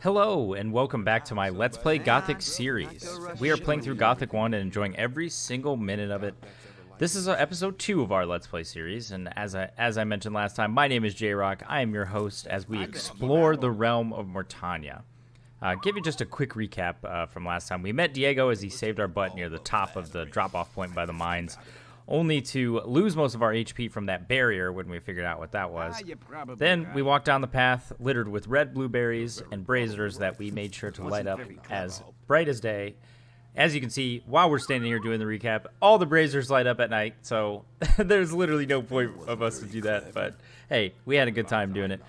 Hello, and welcome back to my Let's Play Gothic series. We are playing through Gothic 1 and enjoying every single minute of it. This is episode 2 of our Let's Play series, and as I mentioned last time, my name is Jroc. I am your host as we explore the realm of Mortania. Give you just a quick recap from last time. We met Diego as he saved our butt near the top of the drop-off point by the mines, only to lose most of our HP from that barrier when we figured out what that was. Then we walked down the path littered with red blueberries and braziers that we made sure to light up as bright as day. As you can see, while we're standing here doing the recap, all the braziers light up at night, so there's literally no point of us to do that, but hey, we had a good time doing it.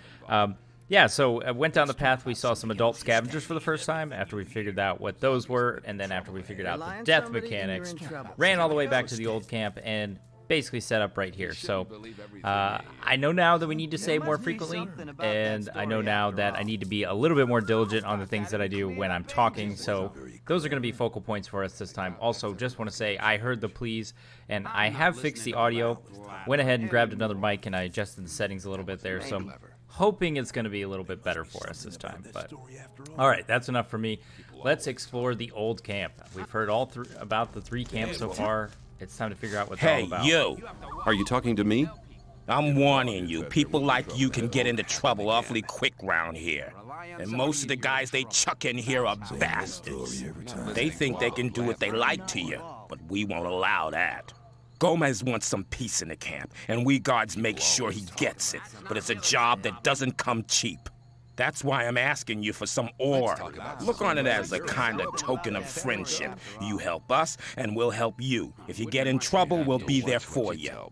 Yeah, so I went down the path, we saw some adult scavengers for the first time after we figured out what those were, and then after we figured out the death mechanics, ran all the way back to the old camp and basically set up right here. So I know now that we need to save more frequently, and I know now that I need to be a little bit more diligent on the things that I do when I'm talking, so those are going to be focal points for us this time. Also, just want to say I heard the pleas, and I have fixed the audio, went ahead and grabbed another mic, and I adjusted the settings a little bit there, so hoping it's going to be a little bit better for us this time. But all right, that's enough for me. Let's explore the old camp. We've heard all about the 3 camps so far. It's time to figure out what's all about. Hey, you! Are you talking to me? I'm warning you, people like you can get into trouble awfully quick round here. And most of the guys they chuck in here are bastards. They think they can do what they like to you, but we won't allow that. Gomez wants some peace in the camp, and we guards make sure he gets it, but it's a job that doesn't come cheap. That's why I'm asking you for some ore. Look on it as a kind of token of friendship. You help us, and we'll help you. If you get in trouble, we'll be there for you.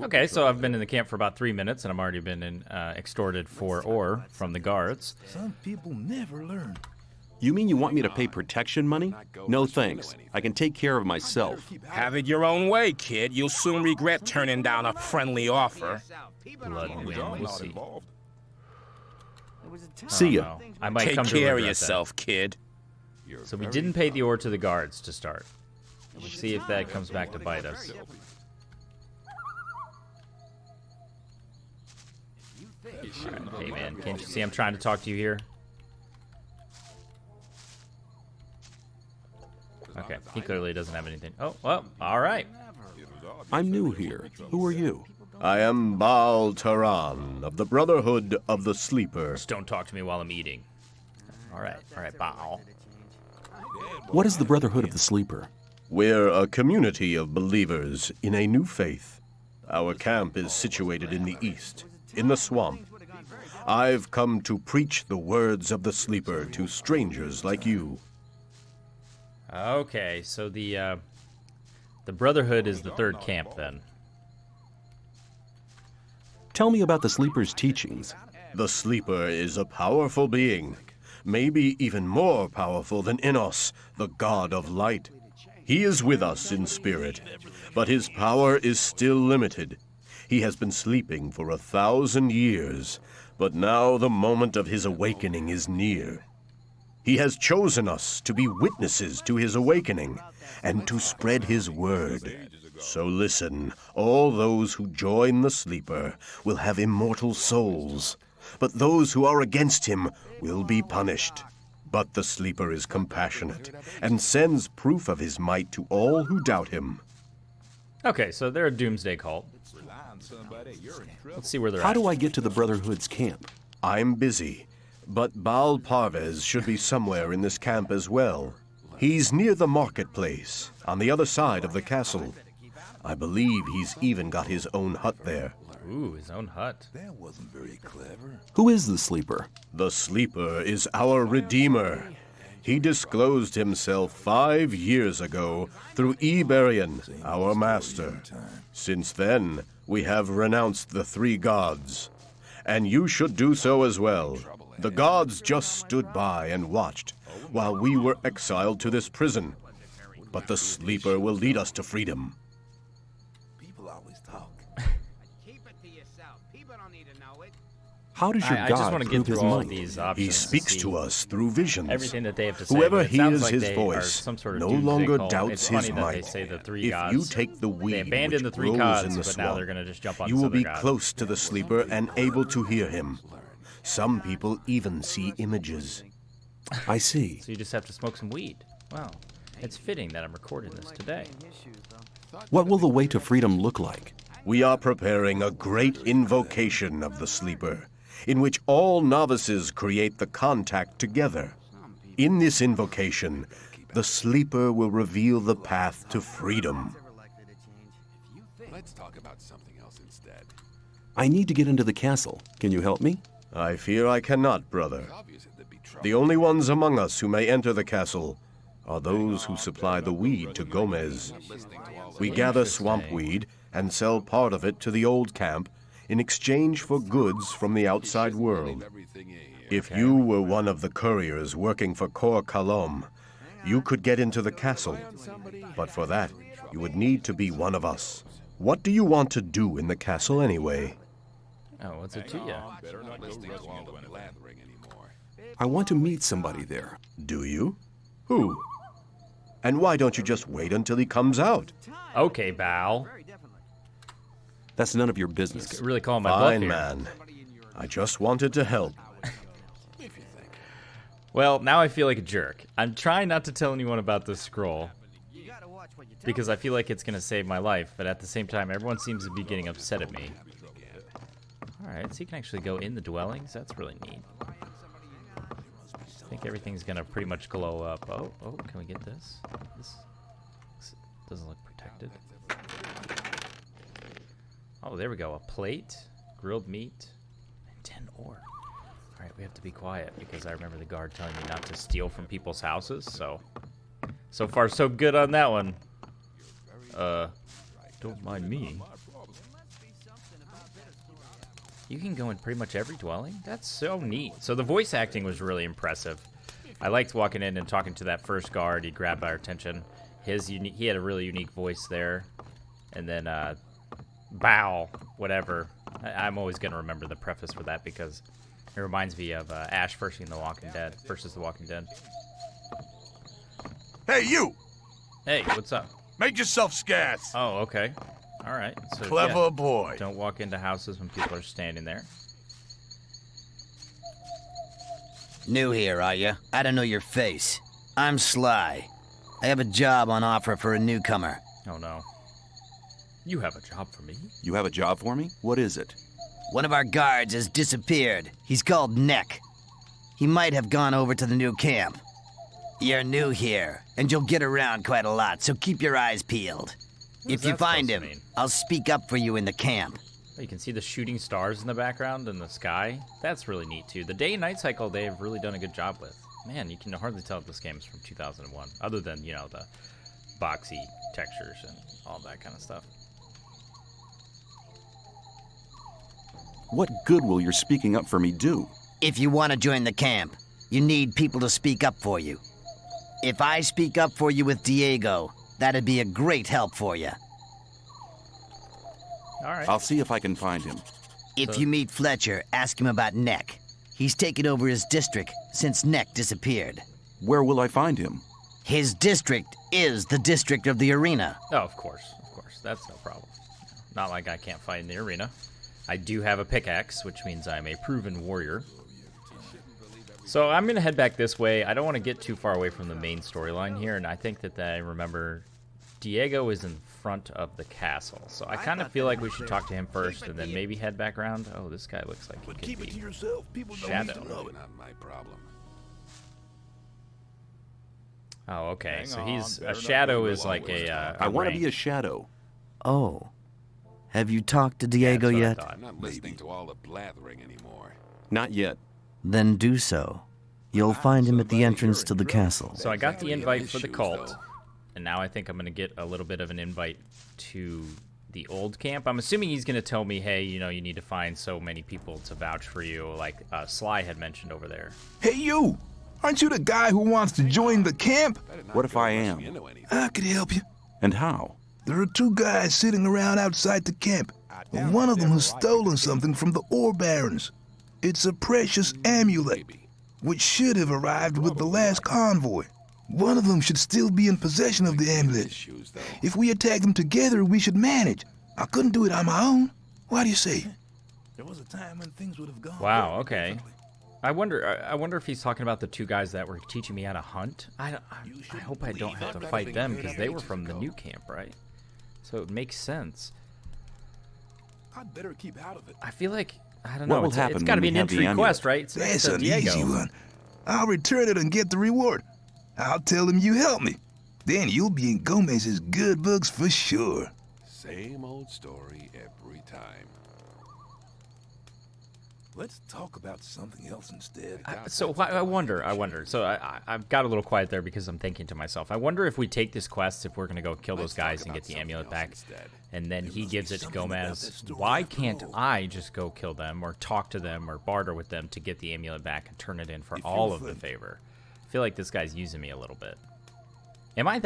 Okay, so I've been in the camp for about 3 minutes, and I've already been extorted for ore from the guards. Some people never learn. You mean you want me to pay protection money? No thanks. I can take care of myself. Have it your own way, kid. You'll soon regret turning down a friendly offer. Blood and wind, we'll see. See ya. I might Take come to care of regret yourself, kid. that. So we didn't pay the ore to the guards to start. We'll see if that comes back to bite us. Right, hey man, can't you see I'm trying to talk to you here? Okay, he clearly doesn't have anything. Oh, well, all right. I'm new here. Who are you? I am Baal Taran of the Brotherhood of the Sleeper. Just don't talk to me while I'm eating. All right, Baal. What is the Brotherhood of the Sleeper? We're a community of believers in a new faith. Our camp is situated in the east, in the swamp. I've come to preach the words of the Sleeper to strangers like you. Okay, so the Brotherhood is the 3rd camp then. Tell me about the Sleeper's teachings. The Sleeper is a powerful being, maybe even more powerful than Innos, the god of light. He is with us in spirit, but his power is still limited. He has been sleeping for 1,000 years, but now the moment of his awakening is near. He has chosen us to be witnesses to his awakening and to spread his word. So listen, all those who join the Sleeper will have immortal souls, but those who are against him will be punished. But the Sleeper is compassionate and sends proof of his might to all who doubt him. Okay, so they're a doomsday cult. Let's see where they're How at. do I get to the Brotherhood's camp? I'm busy, but Baal Parvez should be somewhere in this camp as well. He's near the marketplace, on the other side of the castle. I believe he's even got his own hut there. Ooh, his own hut. That wasn't very clever. Who is the Sleeper? The Sleeper is our Redeemer. He disclosed himself 5 years ago through Iberian, our master. Since then, we have renounced the 3 gods. And you should do so as well. The gods just stood by and watched while we were exiled to this prison. But the Sleeper will lead us to freedom. People always talk. How does your I just God want to prove get his through all of might? these options. He speaks see to us through visions. everything that they have to say. Whoever but it sounds hears like his they are voice some sort of no doomsday longer cult. doubts It's his funny that might. they say the 3 If gods. you take the They weed abandoned the which 3 grows gods, in the but now swamp, they're going to just jump on you this will other be god. close to the Sleeper and able to hear him. Some people even see images. I see. So you just have to smoke some weed. Wow. It's fitting that I'm recording this today. What will the way to freedom look like? We are preparing a great invocation of the sleeper, in which all novices create the contact together. In this invocation, the sleeper will reveal the path to freedom. Let's talk about something else instead. I need to get into the castle. Can you help me? I fear I cannot, brother. Obvious there'd be trouble. The only ones among us who may enter the castle are those who supply the weed to Gomez. We gather swamp weed and sell part of it to the old camp in exchange for goods from the outside world. Everything in here. If you were one of the couriers working for Kor Kalom, you could get into the castle. But for that, you would need to be one of us. What do you want to do in the castle anyway? Oh, what's it to you? Better not go listening to all the blathering anymore. I want to meet somebody there. Do you? Who? And why don't you just wait until he comes out? Okay, Bao. That's none of your business. Really calling my bluff Fine, here. man. I just wanted to help. Well, now I feel like a jerk. I'm trying not to tell anyone about this scroll because I feel like it's going to save my life, but at the same time, everyone seems to be getting upset at me. Alright, so you can actually go in the dwellings. That's really neat. I think everything's going to pretty much glow up. Oh, can we get this? This doesn't look protected. Oh, there we go. A plate, grilled meat, and 10 ore. Alright, we have to be quiet because I remember the guard telling me not to steal from people's houses, so far so good on that one. Don't mind me. You can go in pretty much every dwelling? That's so neat. So the voice acting was really impressive. I liked walking in and talking to that first guard. He grabbed our attention. He had a really unique voice there. And then, Bow, whatever. I'm always going to remember the preface for that because it reminds me of Ash versus The Walking Dead. Hey, you! Hey, what's up? Make yourself scarce. Oh, okay. All right. So, Clever yeah, boy. don't walk into houses when people are standing there. New here, are you? I don't know your face. I'm Sly. I have a job on offer for a newcomer. Oh, no. You have a job for me? You have a job for me? What is it? One of our guards has disappeared. He's called Neck. He might have gone over to the new camp. You're new here, and you'll get around quite a lot, so keep your eyes peeled. What If is you that find supposed him, to mean? I'll speak up for you in the camp. Oh, you can see the shooting stars in the background and the sky. That's really neat, too. The day and night cycle, they have really done a good job with. Man, you can hardly tell if this game is from 2001, other than, you know, the boxy textures and all that kind of stuff. What good will your speaking up for me do? If you want to join the camp, you need people to speak up for you. If I speak up for you with Diego, that'd be a great help for you. All right. I'll see if I can find him. If you meet Fletcher, ask him about Neck. He's taken over his district since Neck disappeared. Where will I find him? His district is the district of the arena. Oh, of course. That's no problem. Not like I can't fight in the arena. I do have a pickaxe, which means I'm a proven warrior. So I'm going to head back this way. I don't want to get too far away from the main storyline here, and I think that I remember Diego is in front of the castle. So I kind of feel like we should talk to him first and then maybe head back around. Oh, this guy looks like he But could keep it to be yourself. People don't Shadow. need to know it. Not my problem. Oh, okay. Hang So on, he's better a not shadow go is to like Waller's a. I want to rank. be a shadow. Oh. Have you talked to Diego That's what I yet? thought. I'm not listening to all the blathering anymore. Not yet. Then do so. You'll find him at the entrance to the castle. So I got the Exactly invite for the issues, cult, though. and now I think I'm going to get a little bit of an invite to the old camp. I'm assuming he's going to tell me, hey, you know, you need to find so many people to vouch for you, like Sly had mentioned over there. Hey, you! Aren't you the guy who wants to join the camp? What if I am? You know anything. I could help you. And how? There are two guys sitting around outside the camp. One of them has stolen something from the ore barons. It's a precious amulet, which should have arrived with the last convoy. One of them should still be in possession of the amulet. Issues, though. If we attack them together, we should manage. I couldn't do it on my own. What do you say? There was a time when things would have gone. Wow, okay. I wonder if he's talking about the two guys that were teaching me how to hunt. I hope I don't have to fight them because they were from the new camp, right? So it makes sense. I'd better keep out of it. I feel like, I don't What know, will it's happen got to when be we an have the entry amulet? quest, right? It's That's to an Diego. easy one. I'll return it and get the reward. I'll tell him you helped me. Then you'll be in Gomez's good books for sure. Same old story every time. Let's talk about something else instead. I wonder. So I've got a little quiet there because I'm thinking to myself, I wonder if we take this quest, if we're going to go kill those guys and get the amulet back, and then he gives it to Gomez, why can't I just go kill them or talk to them or barter with them to get the amulet back and turn it in for all of the favor? I feel like this guy's using me a little bit. Am I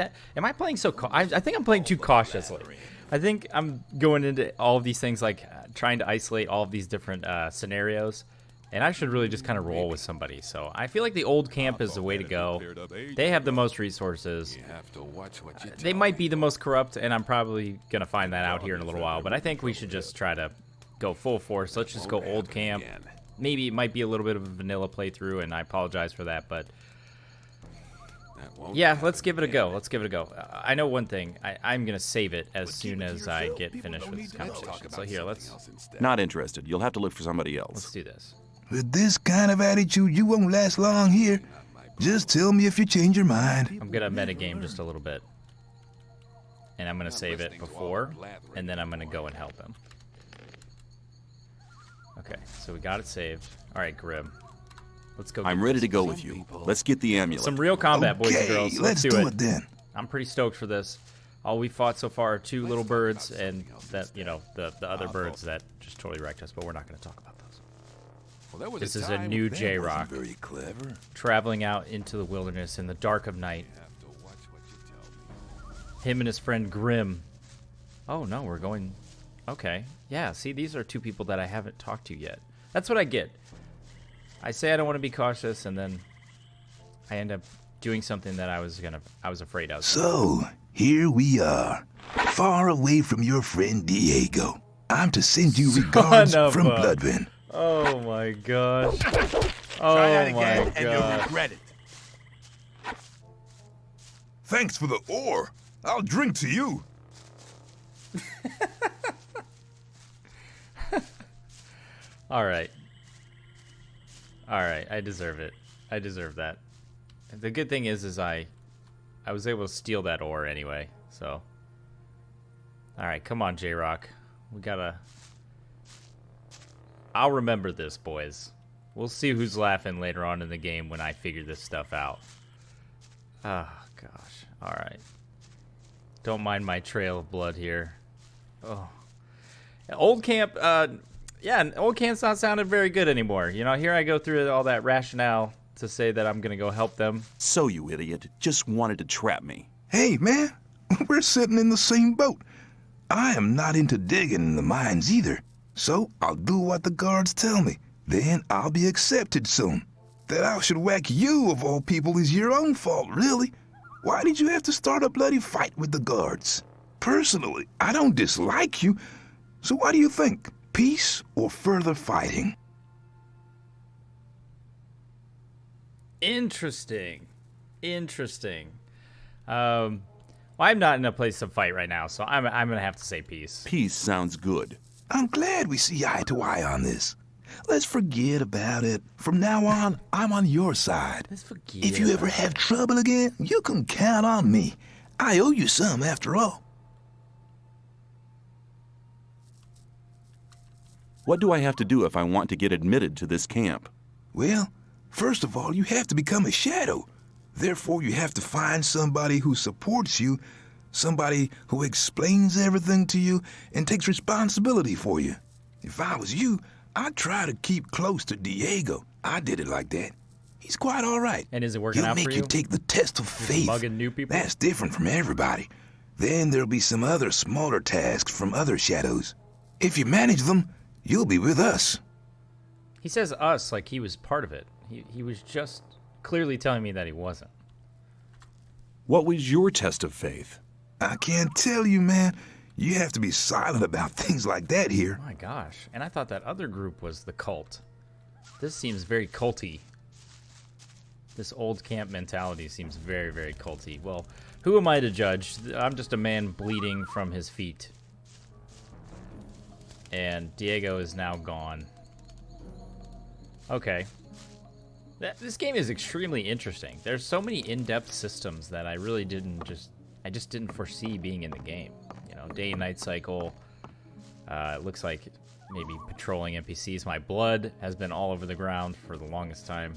playing so... I think I'm playing too cautiously. I think I'm going into all of these things like trying to isolate all of these different scenarios, and I should really just kind of roll with somebody. So I feel like the old camp is the way to go. They have the most resources. They might be the most corrupt, and I'm probably going to find that out here in a little while, but I think we should just try to go full force. Let's just go old camp. Maybe it might be a little bit of a vanilla playthrough, and I apologize for that, but... yeah, let's give it a go. I know one thing. I'm going to save it as soon as I get finished with this conversation. So here, let's Not interested. You'll have to look for somebody else. do this. With this kind of attitude, you won't last long here. Just tell me if you change your mind. I'm going to metagame just a little bit. And I'm going to save it before, and then I'm going to go and help him. Okay, so we got it saved. All right, Grim. Let's go. I'm ready to go with you. Let's get the amulet. Some real combat, boys and girls. Let's do it then. I'm pretty stoked for this. All we fought so far are two little birds, and that, you know, the other birds that just totally wrecked us. But we're not going to talk about those. This is a new Jroc, Very clever. traveling out into the wilderness in the dark of night. Him and his friend Grim. Oh no, we're going. Okay, yeah. See, these are two people that I haven't talked to yet. That's what I get. I say I don't want to be cautious, and then I end up doing something that I was afraid of. So, here we are, far away from your friend Diego. I'm to send you regards from Bloodwind. Oh my gosh. Oh Try that my again, and you'll god. regret it. Thanks for the ore. I'll drink to you. All right. I deserve it. I deserve that. The good thing is I was able to steal that ore anyway. So, all right, come on, Jroc. We gotta. I'll remember this, boys. We'll see who's laughing later on in the game when I figure this stuff out. Oh gosh. All right. Don't mind my trail of blood here. Oh, old camp. Yeah, old camp's not sounding very good anymore. You know, here I go through all that rationale to say that I'm gonna go help them. So, you idiot, just wanted to trap me. Hey, man, we're sitting in the same boat. I am not into digging in the mines either, so I'll do what the guards tell me. Then I'll be accepted soon. That I should whack you, of all people, is your own fault, really. Why did you have to start a bloody fight with the guards? Personally, I don't dislike you, so what do you think? Peace or further fighting? Interesting. Well, I'm not in a place to fight right now, so I'm gonna have to say peace. Peace sounds good. I'm glad we see eye to eye on this. Let's forget about it. From now on, I'm on your side. Let's forget. If you ever have trouble again, you can count on me. I owe you some, after all. What do I have to do if I want to get admitted to this camp? Well, first of all, you have to become a shadow. Therefore, you have to find somebody who supports you, somebody who explains everything to you and takes responsibility for you. If I was you, I'd try to keep close to Diego. I did it like that. He's quite all right. And is it working He'll out for make you? you take the test of faith. Mugging new people? That's different from everybody. Then there'll be some other smaller tasks from other shadows. If you manage them, you'll be with us. He says us like he was part of it. He was just clearly telling me that he wasn't. What was your test of faith? I can't tell you, man. You have to be silent about things like that here. My gosh. And I thought that other group was the cult. This seems very culty. This old camp mentality seems very, very culty. Well, who am I to judge? I'm just a man bleeding from his feet. And Diego is now gone. Okay. This game is extremely interesting. There's so many in-depth systems that I really I just didn't foresee being in the game. You know, day and night cycle. It looks like maybe patrolling NPCs. My blood has been all over the ground for the longest time.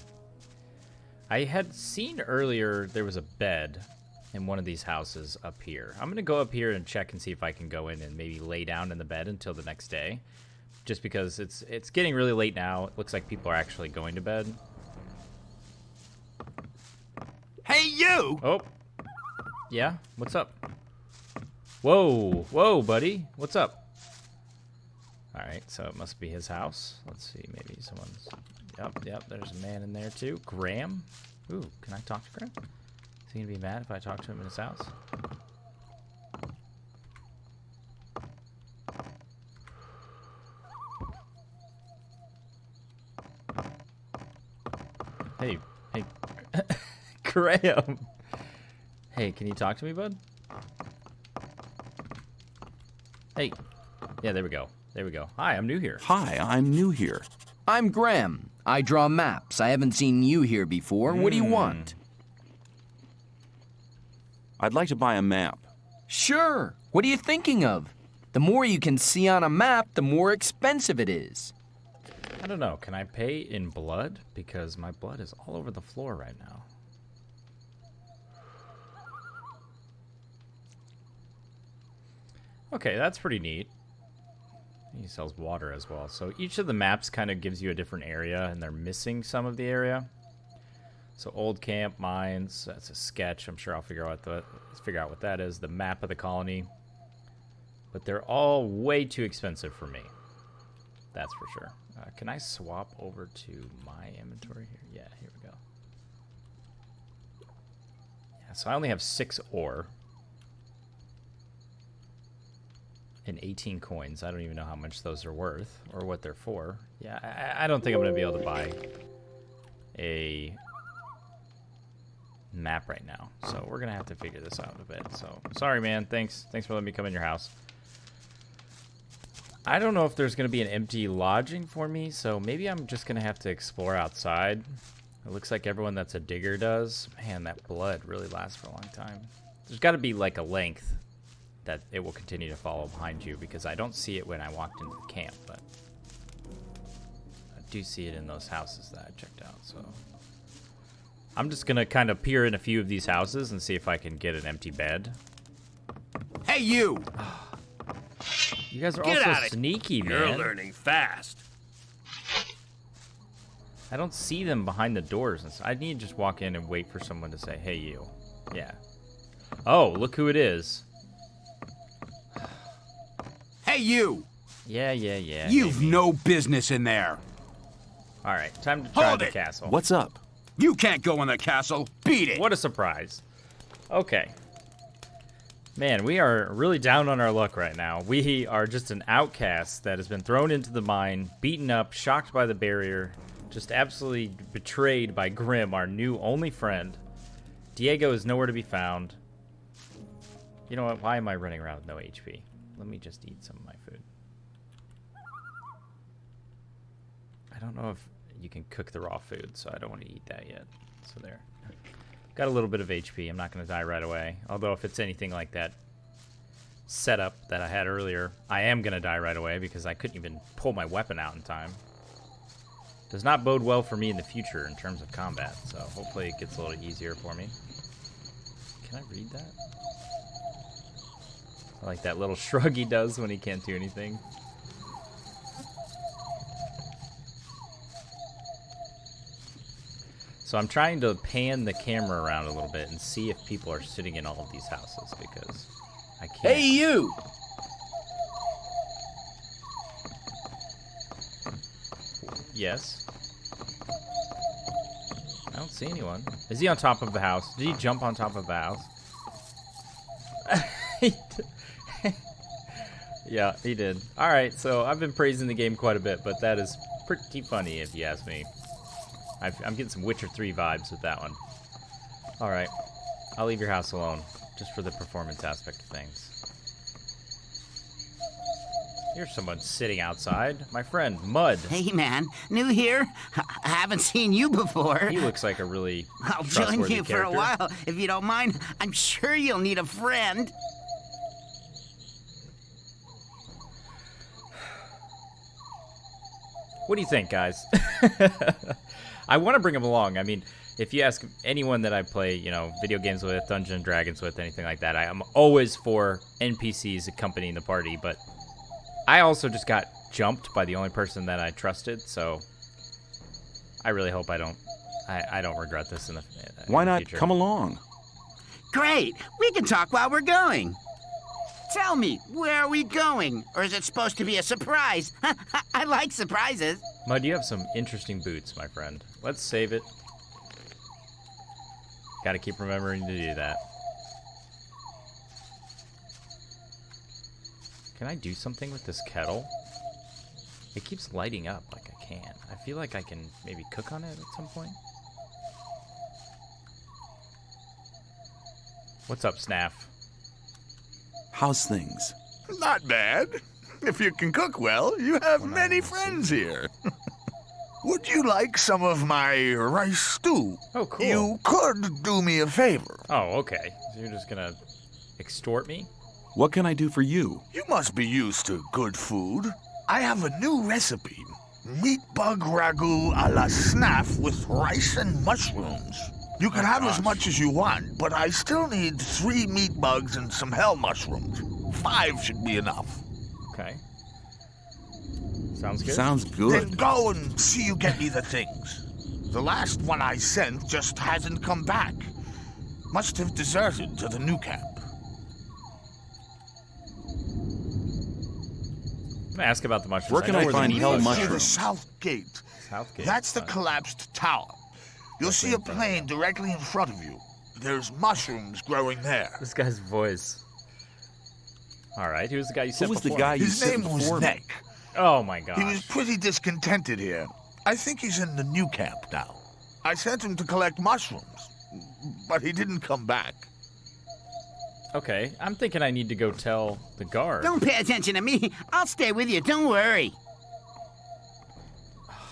I had seen earlier there was a bed in one of these houses up here. I'm going to go up here and check and see if I can go in and maybe lay down in the bed until the next day. Just because it's getting really late now. It looks like people are actually going to bed. Hey, you! Oh. Yeah? What's up? Whoa. Whoa, buddy. What's up? Alright, so it must be his house. Let's see, maybe someone's... Yep, there's a man in there too. Graham? Ooh, can I talk to Graham? Is he gonna be mad if I talk to him in his house? Hey, Graham! Hey, can you talk to me, bud? Hey. Yeah, there we go. Hi, I'm new here. Hi, I'm new here. I'm Graham. I draw maps. I haven't seen you here before. What do you want? I'd like to buy a map. Sure. What are you thinking of? The more you can see on a map, the more expensive it is. I don't know. Can I pay in blood? Because my blood is all over the floor right now. Okay, that's pretty neat. He sells water as well. So each of the maps kind of gives you a different area, and they're missing some of the area. So old camp, mines, that's a sketch. I'm sure I'll figure out what that is. The map of the colony. But they're all way too expensive for me. That's for sure. Can I swap over to my inventory here? Yeah, here we go. Yeah, so I only have 6 ore. And 18 coins. I don't even know how much those are worth or what they're for. Yeah, I don't think I'm going to be able to buy a map right now. So we're going to have to figure this out a bit. So sorry, man. Thanks for letting me come in your house. I don't know if there's going to be an empty lodging for me, so maybe I'm just going to have to explore outside. It looks like everyone that's a digger does. Man, that blood really lasts for a long time. There's got to be like a length that it will continue to follow behind you, because I don't see it when I walked into the camp, but I do see it in those houses that I checked out. So I'm just gonna kind of peer in a few of these houses and see if I can get an empty bed. Hey, you! You guys are all so sneaky, man. You're learning fast. I don't see them behind the doors. I need to just walk in and wait for someone to say, hey, you. Yeah. Oh, look who it is. Hey, you! Yeah. You've maybe. no business in there. All right, time to try Hold the it. castle. What's up? You can't go in the castle. Beat it. What a surprise. Okay. Man, we are really down on our luck right now. We are just an outcast that has been thrown into the mine, beaten up, shocked by the barrier, just absolutely betrayed by Grim, our new only friend. Diego is nowhere to be found. You know what? Why am I running around with no HP? Let me just eat some of my food. I don't know if you can cook the raw food, so I don't want to eat that yet. So there. Got a little bit of HP. I'm not going to die right away. Although if it's anything like that setup that I had earlier, I am going to die right away because I couldn't even pull my weapon out in time. Does not bode well for me in the future in terms of combat, so hopefully it gets a little easier for me. Can I read that? I like that little shrug he does when he can't do anything. So I'm trying to pan the camera around a little bit and see if people are sitting in all of these houses because I can't. Hey, you! Yes. I don't see anyone. Is he on top of the house? Did he jump on top of the house? Yeah, he did. Alright, so I've been praising the game quite a bit, but that is pretty funny, if you ask me. I'm getting some Witcher 3 vibes with that one. Alright. I'll leave your house alone, just for the performance aspect of things. Here's someone sitting outside. My friend, Mud. Hey, man. New here? I haven't seen you before. He looks like a really I'll join trustworthy you for character. a while, if you don't mind. I'm sure you'll need a friend. What do you think, guys? I want to bring him along. I mean, if you ask anyone that I play, you know, video games with, Dungeons and Dragons with, anything like that, I'm always for NPCs accompanying the party, but I also just got jumped by the only person that I trusted, so I really hope I don't regret this in the Why not future. come along? Great. We can talk while we're going. Tell me, where are we going? Or is it supposed to be a surprise? I like surprises. Mud, you have some interesting boots, my friend. Let's save it. Gotta keep remembering to do that. Can I do something with this kettle? It keeps lighting up like I can. I feel like I can maybe cook on it at some point. What's up, Snaff? How's things? Not bad. If you can cook well, you have many friends here. Would you like some of my rice stew? Oh, cool. You could do me a favor. Oh, okay. So you're just gonna extort me? What can I do for you? You must be used to good food. I have a new recipe. Meat bug ragu a la snaff with rice and mushrooms. You can have as much as you want, but I still need 3 meat bugs and some hell mushrooms. 5 should be enough. Okay. Sounds good. Sounds good. Then go and see you get me the things. The last one I sent just hasn't come back. Must have deserted to the new camp. I'm gonna ask about the mushrooms. Where can I know the find meat hell bugs are. To the mushrooms? south gate. South gate. That's the Fine. collapsed tower. You'll see a plane directly in front of you. There's mushrooms growing there. This guy's voice. Alright, who's the guy you sent Who was the before guy me? you His sent name was before me? Nick. Oh my gosh. He was pretty discontented here. I think he's in the new camp now. I sent him to collect mushrooms, but he didn't come back. Okay, I'm thinking I need to go tell the guard. Don't pay attention to me. I'll stay with you. Don't worry.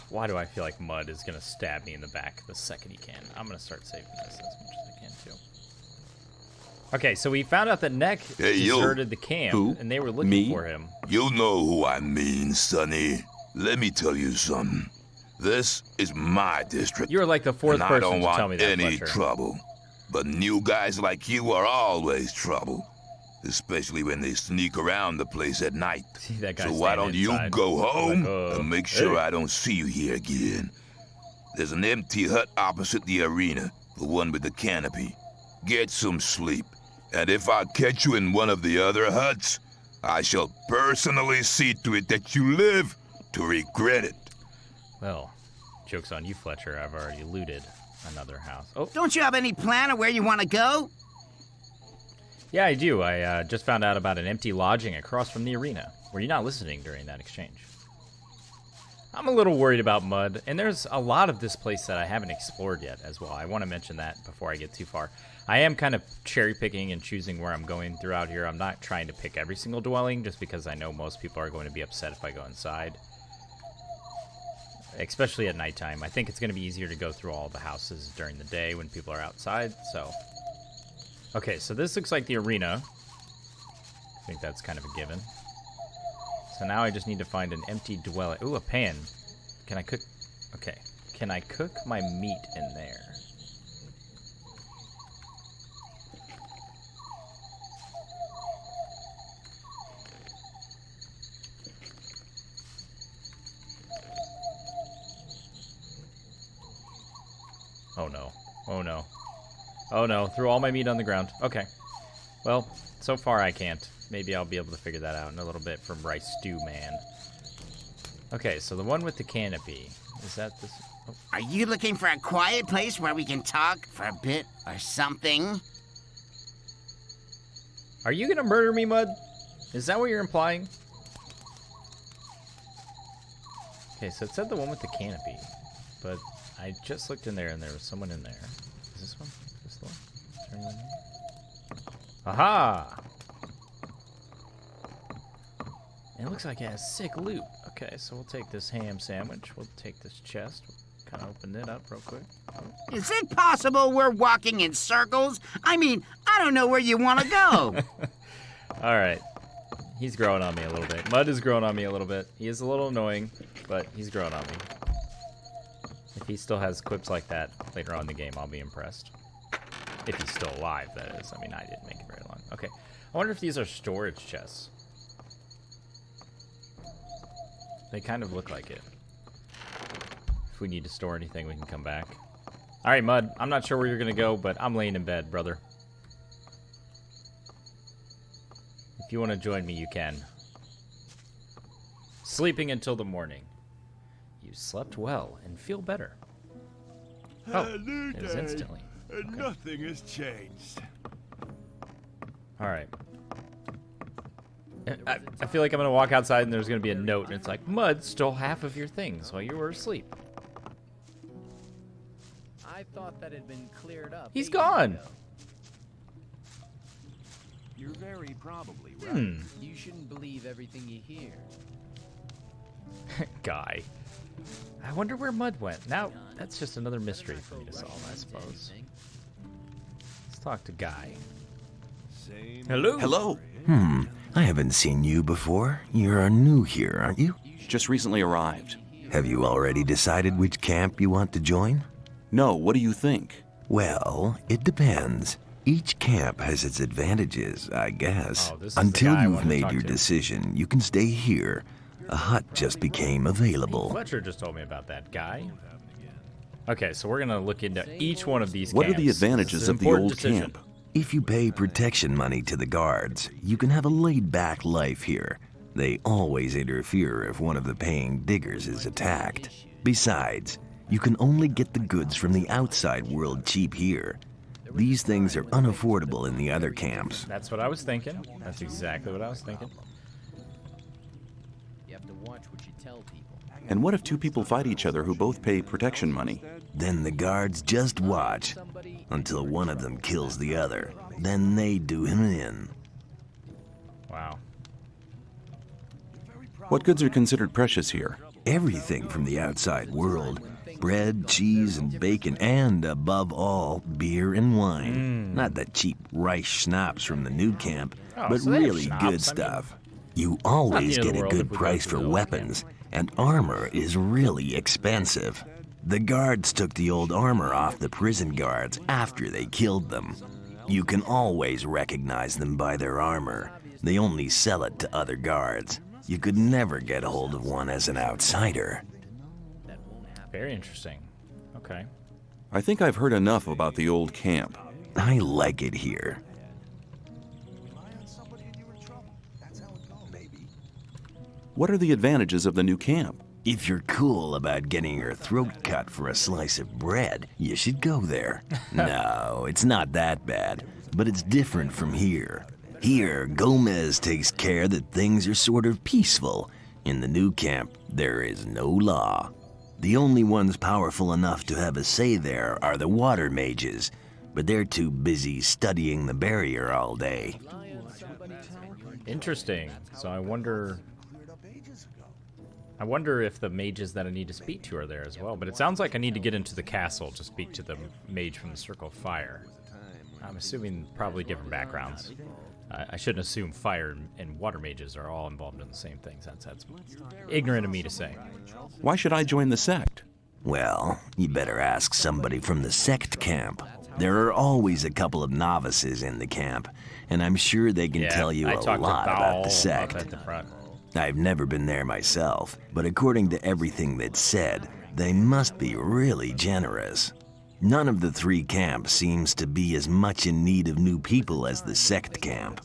Why do I feel like Mud is gonna stab me in the back the second he can? I'm gonna start saving this as much as I can too. Okay, so we found out that Neck Hey, yo. deserted the camp, Who? and they were looking Me? for him. You know who I mean, Sonny. Let me tell you something. This is my district. You were like the fourth and I person don't to want tell me that, any Fletcher. trouble. But new guys like you are always trouble. Especially when they sneak around the place at night. See that guy So why standing don't you inside. go home Like, and make sure hey. I don't see you here again? There's an empty hut opposite the arena, the one with the canopy. Get some sleep. And if I catch you in one of the other huts, I shall personally see to it that you live to regret it. Well, joke's on you, Fletcher. I've already looted another house. Oh, Don't you have any plan of where you want to go? yeah, I do. I just found out about an empty lodging across from the arena. Were you not listening during that exchange? I'm a little worried about Mud, and there's a lot of this place that I haven't explored yet as well. I want to mention that before I get too far. I am kind of cherry-picking and choosing where I'm going throughout here. I'm not trying to pick every single dwelling, just because I know most people are going to be upset if I go inside. Especially at nighttime. I think it's going to be easier to go through all the houses during the day when people are outside, so... Okay, so this looks like the arena. I think that's kind of a given. So now I just need to find an empty dwelling. Ooh, a pan. Can I cook? Okay. Can I cook my meat in there? Oh no. Oh no. Oh no. Threw all my meat on the ground. Okay. Well, so far I can't. Maybe I'll be able to figure that out in a little bit from Rice Stew Man. Okay, so the one with the canopy. Is that this? Oh. Are you looking for a quiet place where we can talk for a bit or something? Are you gonna murder me, Mud? Is that what you're implying? Okay, so it said the one with the canopy, but I just looked in there and there was someone in there. Is this one? This the one? Is there anyone here? Aha! And it looks like it has sick loot. Okay, so we'll take this ham sandwich. We'll take this chest. We'll kind of open it up real quick. Is it possible we're walking in circles? I mean, I don't know where you want to go. All right. He's growing on me a little bit. Mud is growing on me a little bit. He is a little annoying, but he's growing on me. If he still has quips like that later on in the game, I'll be impressed. If he's still alive, that is. I mean, I didn't make it very long. Okay. I wonder if these are storage chests. They kind of look like it. If we need to store anything, we can come back. All right, Mud. I'm not sure where you're going to go, but I'm laying in bed, brother. If you want to join me, you can. Sleeping until the morning. You slept well and feel better. Oh, it is instantly. And nothing has changed. All right. I feel like I'm going to walk outside and there's going to be a note, and it's like, Mud stole half of your things while you were asleep. I thought that had been cleared up. He's gone. You're very probably right. You shouldn't believe everything you hear. Guy. I wonder where Mud went. Now, that's just another mystery for me to solve, I suppose. Let's talk to Guy. Hello? Hello. I haven't seen you before. You're new here, aren't you? Just recently arrived. Have you already decided which camp you want to join? No, what do you think? Well, it depends. Each camp has its advantages, I guess. Oh, Until you've made your decision, you can stay here. A hut just became available. Fletcher just told me about that guy. Okay, so we're going to look into each one of these camps. What are the advantages of the old camp? If you pay protection money to the guards, you can have a laid-back life here. They always interfere if one of the paying diggers is attacked. Besides, you can only get the goods from the outside world cheap here. These things are unaffordable in the other camps. That's what I was thinking. That's exactly what I was thinking. You have to watch what you tell people. And what if two people fight each other who both pay protection money? Then the guards just watch until one of them kills the other. Then they do him in. Wow. What goods are considered precious here? Everything from the outside world. Bread, cheese, and bacon, and above all, beer and wine. Not the cheap rice schnapps from the new camp, but so they have really schnapps. good stuff. You always the end of get the a world good if we go price to for the old weapons, and armor is really expensive. The guards took the old armor off the prison guards after they killed them. You can always recognize them by their armor. They only sell it to other guards. You could never get hold of one as an outsider. Very interesting. Okay. I think I've heard enough about the old camp. I like it here. What are the advantages of the new camp? If you're cool about getting your throat cut for a slice of bread, you should go there. No, it's not that bad, but it's different from here. Here, Gomez takes care that things are sort of peaceful. In the new camp, there is no law. The only ones powerful enough to have a say there are the water mages, but they're too busy studying the barrier all day. Interesting. So I wonder if the mages that I need to speak to are there as well. But it sounds like I need to get into the castle to speak to the mage from the Circle of Fire. I'm assuming probably different backgrounds. I shouldn't assume fire and water mages are all involved in the same things. That's ignorant of me to say. Why should I join the sect? Well, you better ask somebody from the sect camp. There are always a couple of novices in the camp, and I'm sure they can tell you a lot about the sect. Up at the front. I've never been there myself, but according to everything that's said, they must be really generous. None of the three camps seems to be as much in need of new people as the sect camp.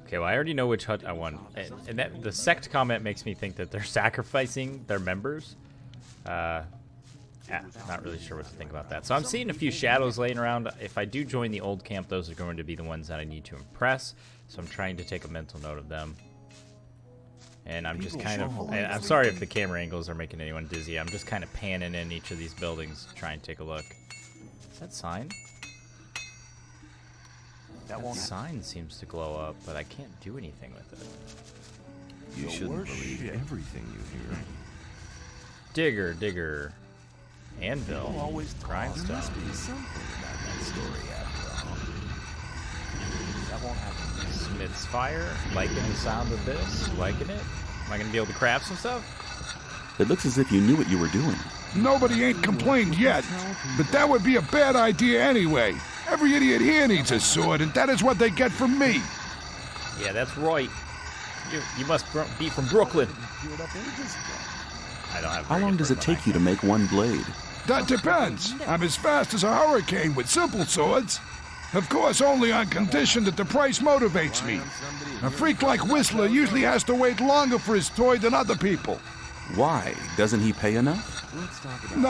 Okay, well, I already know which hut I want. And that, the sect comment makes me think that they're sacrificing their members. Not really sure what to think about that. So I'm seeing a few shadows laying around. If I do join the old camp, those are going to be the ones that I need to impress. So I'm trying to take a mental note of them. And I'm just kind of, I'm sorry if the camera angles are making anyone dizzy. I'm just kind of panning in each of these buildings to try and take a look. Is that sign? That sign seems to glow up, but I can't do anything with it. You shouldn't believe everything you hear. Digger, digger. Anvil. Grindstone. Must be something about that story after all. That won't happen. Smith's fire. Liking the sound of this. Liking it. Am I going to be able to craft some stuff? It looks as if you knew what you were doing. Nobody ain't complained yet, but that would be a bad idea anyway. Every idiot here needs a sword, and that is what they get from me. Yeah, that's right. You must be from Brooklyn. I don't have. How long does it take you to make one blade? That depends. I'm as fast as a hurricane with simple swords. Of course, only on condition that the price motivates me. A freak like Whistler usually has to wait longer for his toy than other people. Why? Doesn't he pay enough? No,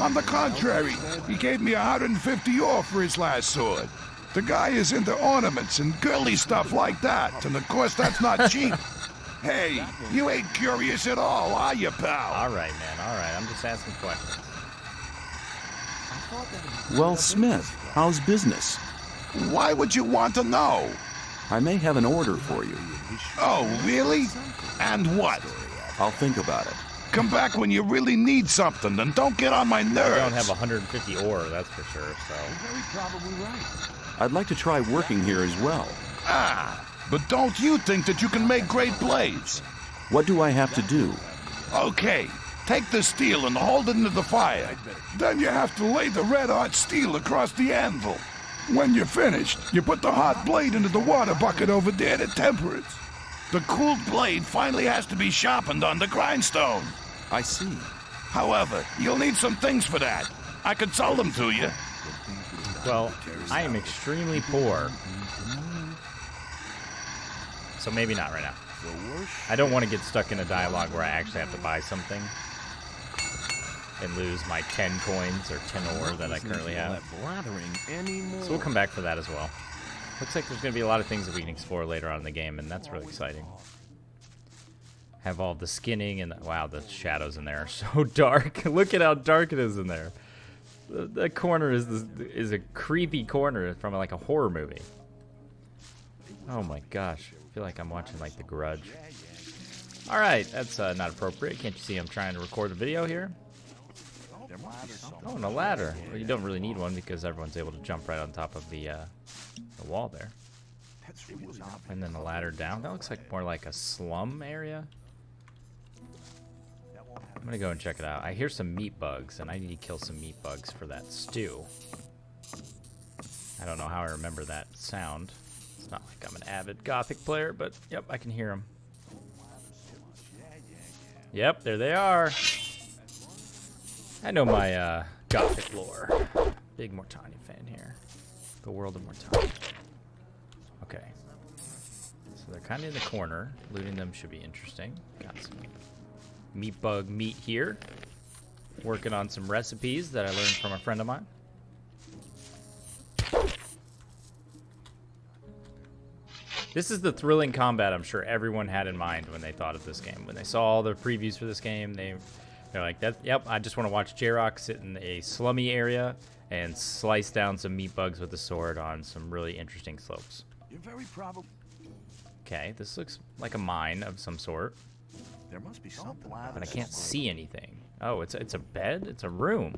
on the contrary. He gave me 150 off for his last sword. The guy is into ornaments and girly stuff like that, and of course that's not cheap. Hey, you ain't curious at all, are you, pal? All right, man, all right. I'm just asking questions. Well, Smith, how's business? Why would you want to know? I may have an order for you. Oh, really? And what? I'll think about it. Come back when you really need something, and don't get on my nerves. I don't have 150 ore, that's for sure, so... You're very probably right. I'd like to try working here as well. Ah, but don't you think that you can make great blades? What do I have to do? Okay, take the steel and hold it into the fire. Then you have to lay the red-hot steel across the anvil. When you're finished, you put the hot blade into the water bucket over there to temper it. The cooled blade finally has to be sharpened on the grindstone. I see. However, you'll need some things for that. I could sell them to you. Well, I am extremely poor. So maybe not right now. I don't want to get stuck in a dialogue where I actually have to buy something and lose my 10 coins or 10 ore that I currently have. So we'll come back for that as well. Looks like there's going to be a lot of things that we can explore later on in the game, and that's really exciting. Have all the skinning and wow, the shadows in there are so dark. Look at how dark it is in there. That corner is a creepy corner from like a horror movie. Oh my gosh, I feel like I'm watching like The Grudge. All right, that's not appropriate. Can't you see I'm trying to record a video here? Oh, and a ladder. Well, you don't really need one because everyone's able to jump right on top of the wall there. And then the ladder down. That looks like more like a slum area. I'm gonna go and check it out. I hear some meat bugs, and I need to kill some meat bugs for that stew. I don't know how I remember that sound. It's not like I'm an avid Gothic player, but yep, I can hear them. Yep, there they are. I know my Gothic lore. Big Mortani fan here. The world of Mortani. Okay. So they're kind of in the corner. Looting them should be interesting. Got some meat bug meat here. Working on some recipes that I learned from a friend of mine. This is the thrilling combat I'm sure everyone had in mind when they thought of this game. When they saw all the previews for this game, they're like, yep, I just want to watch Jroc sit in a slummy area and slice down some meat bugs with a sword on some really interesting slopes. You're very probably. Okay, this looks like a mine of some sort. There must be something. But I can't see anything. Oh, it's a bed? It's a room.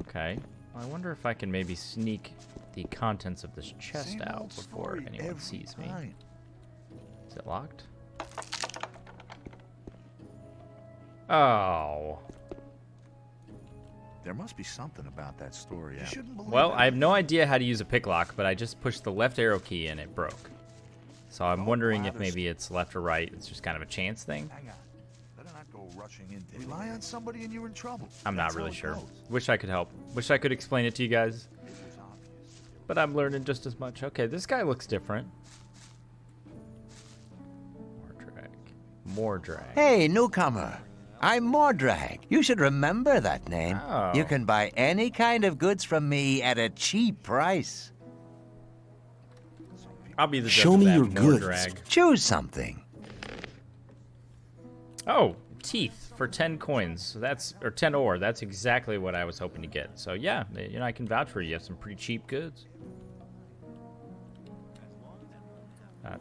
Okay. Well, I wonder if I can maybe sneak the contents of this chest out before anyone sees me. Is it locked? Oh. There must be something about that story. Well, I have no idea how to use a pick lock, but I just pushed the left arrow key and it broke. So I'm wondering if maybe it's left or right. It's just kind of a chance thing. Hang on. Better not go rushing into. Rely on somebody and you're in trouble. I'm not really sure. Wish I could help. Wish I could explain it to you guys. But I'm learning just as much. Okay, this guy looks different. More drag. Hey, newcomer. I'm Mordrag. You should remember that name. Oh. You can buy any kind of goods from me at a cheap price. I'll be the judge Show of me that, your more goods. drag. Choose something. Oh, teeth for 10 coins. So that's, or 10 ore. That's exactly what I was hoping to get. So yeah, you know, I can vouch for you. You have some pretty cheap goods.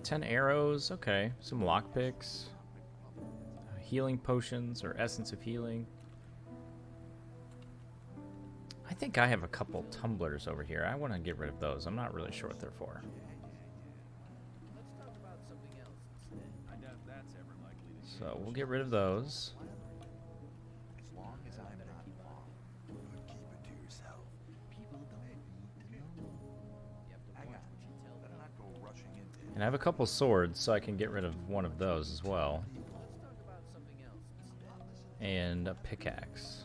10 arrows. Okay. Some lockpicks. Healing potions or essence of healing. I think I have a couple tumblers over here. I want to get rid of those. I'm not really sure what they're for. So we'll get rid of those. And I have a couple swords, so I can get rid of one of those as well. And a pickaxe.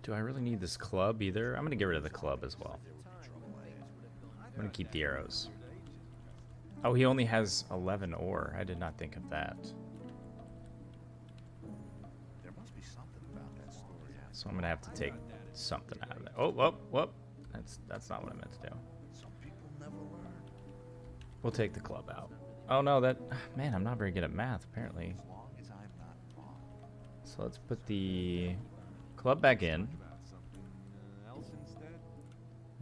Do I really need this club either? I'm going to get rid of the club as well. I'm going to keep the arrows. Oh, he only has 11 ore. I did not think of that. So I'm going to have to take something out of that. Oh, whoop, whoop. That's not what I meant to do. We'll take the club out. Oh, no, that... Man, I'm not very good at math, apparently. So let's put the club back in.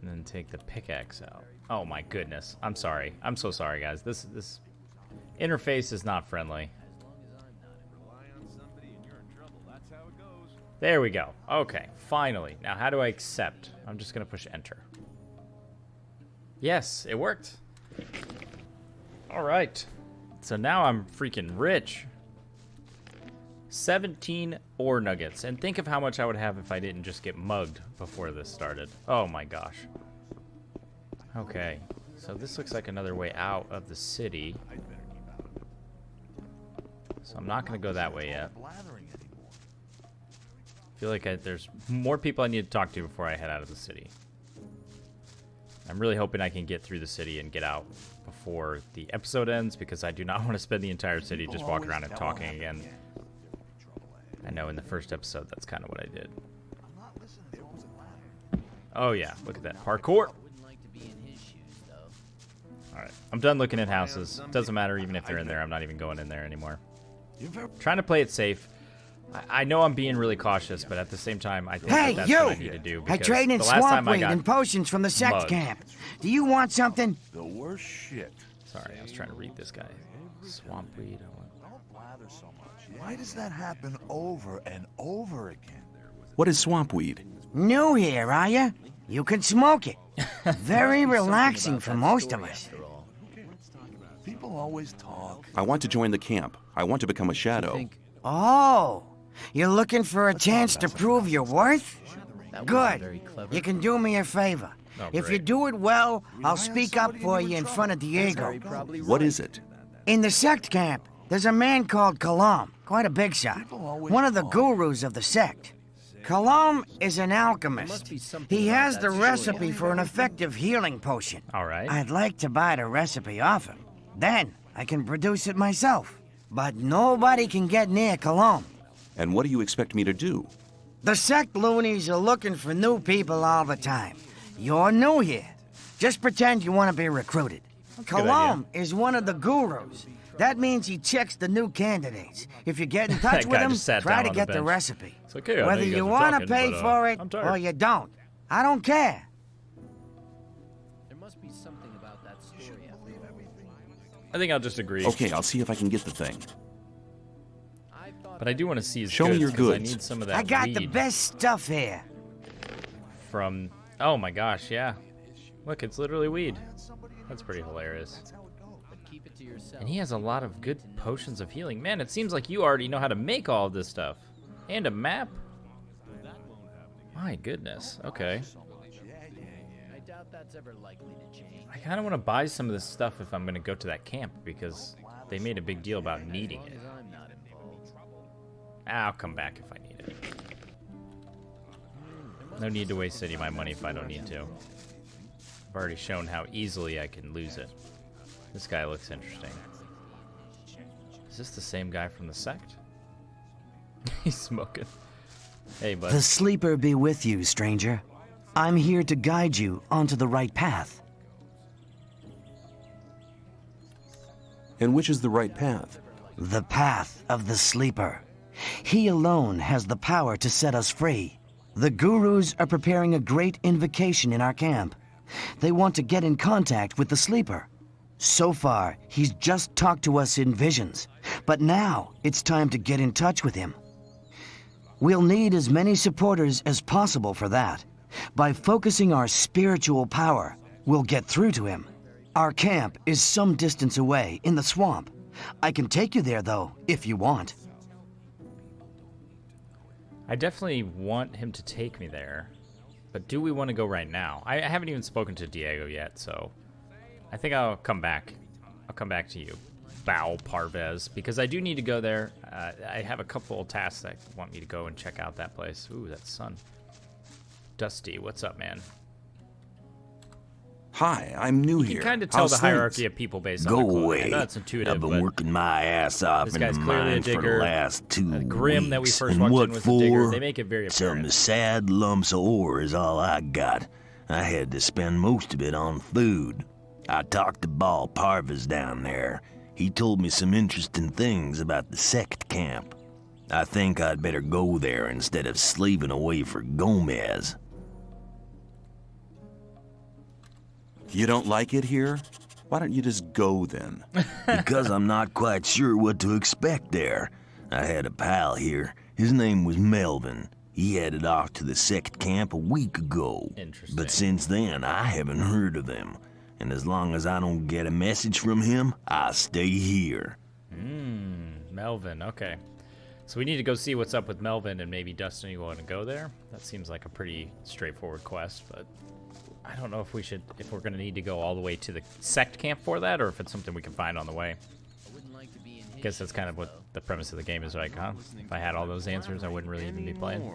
And then take the pickaxe out. Oh my goodness. I'm sorry. I'm so sorry, guys. This interface is not friendly. There we go. Okay, finally. Now, how do I accept? I'm just going to push enter. Yes, it worked. All right. So now I'm freaking rich. 17 ore nuggets. And think of how much I would have if I didn't just get mugged before this started. Oh my gosh. Okay. So this looks like another way out of the city. So I'm not going to go that way yet. I feel like there's more people I need to talk to before I head out of the city. I'm really hoping I can get through the city and get out before the episode ends, because I do not want to spend the entire city just walking around and talking again. I know in the first episode that's kind of what I did. Oh yeah, look at that parkour. Alright, I'm done looking at houses. Doesn't matter even if they're in there. I'm not even going in there anymore. Trying to play it safe. I know I'm being really cautious, but at the same time, I think that's what I need to do. I trade in swamp weed and potions from the sect camp. Do you want something? The worst shit. Sorry, I was trying to read this guy. Swamp weed. Don't blather so much. Why does that happen over and over again? What is swamp weed? New here, are ya? You can smoke it. Very relaxing for most of us. People always talk. I want to join the camp. I want to become a shadow. Oh, you're looking for a chance to prove your worth? Good. You can do me a favor. If you do it well, I'll speak up for you in front of Diego. What is it? In the sect camp, there's a man called Kalam, quite a big shot. One of the gurus of the sect. Kalam is an alchemist. He has the recipe for an effective healing potion. All right. I'd like to buy the recipe off him. Then I can produce it myself. But nobody can get near Kalam. And what do you expect me to do? The sect loonies are looking for new people all the time. You're new here. Just pretend you want to be recruited. Kalam is one of the gurus. That means he checks the new candidates. If you get in touch with him, try to get the recipe. Like, hey, whether you want to pay for it or you don't. I don't care. There must be something about that story. I think I'll just agree. Okay, I'll see if I can get the thing. But I do want to see his Show goods, me your 'cause goods. I need some of that I got weed the best stuff here. from... Oh my gosh, yeah. Look, it's literally weed. That's pretty hilarious. And he has a lot of good potions of healing. Man, it seems like you already know how to make all of this stuff. And a map? My goodness. Okay. I doubt that's ever likely to change. I kind of want to buy some of this stuff if I'm going to go to that camp, because they made a big deal about needing it. I'll come back if I need it. No need to waste any of my money if I don't need to. I've already shown how easily I can lose it. This guy looks interesting. Is this the same guy from the sect? He's smoking. Hey, bud. The sleeper be with you, stranger. I'm here to guide you onto the right path. And which is the right path? The path of the sleeper. He alone has the power to set us free. The gurus are preparing a great invocation in our camp. They want to get in contact with the sleeper. So far, he's just talked to us in visions, but now it's time to get in touch with him. We'll need as many supporters as possible for that. By focusing our spiritual power, we'll get through to him. Our camp is some distance away in the swamp. I can take you there, though, if you want. I definitely want him to take me there, but do we want to go right now? I haven't even spoken to Diego yet, so I think I'll come back. I'll come back to you, Bao Parvez, because I do need to go there. I have a couple of tasks that want me to go and check out that place. Ooh, that's sun. Dusty, what's up, man? Hi, I'm new here. You can kind of tell the hierarchy of people based on the clothing. away. I know that's intuitive, I've been but working my ass off this in guy's the clearly a mines for digger. the last 2 Grim weeks. that we first And walked what in was a digger. for? They make it very apparent. Some sad lumps of ore is all I got. I had to spend most of it on food. I talked to Ball Parvis down there. He told me some interesting things about the sect camp. I think I'd better go there instead of slaving away for Gomez. You don't like it here? Why don't you just go then? Because I'm not quite sure what to expect there. I had a pal here. His name was Melvin. He headed off to the sect camp a week ago. Interesting. But since then, I haven't heard of him. And as long as I don't get a message from him, I'll stay here. Melvin, okay. So we need to go see what's up with Melvin, and maybe Dustin, you want to go there? That seems like a pretty straightforward quest, but I don't know if we're going to need to go all the way to the sect camp for that, or if it's something we can find on the way. I guess that's kind of what the premise of the game is, right, huh? If I had all those answers, I wouldn't really even be playing.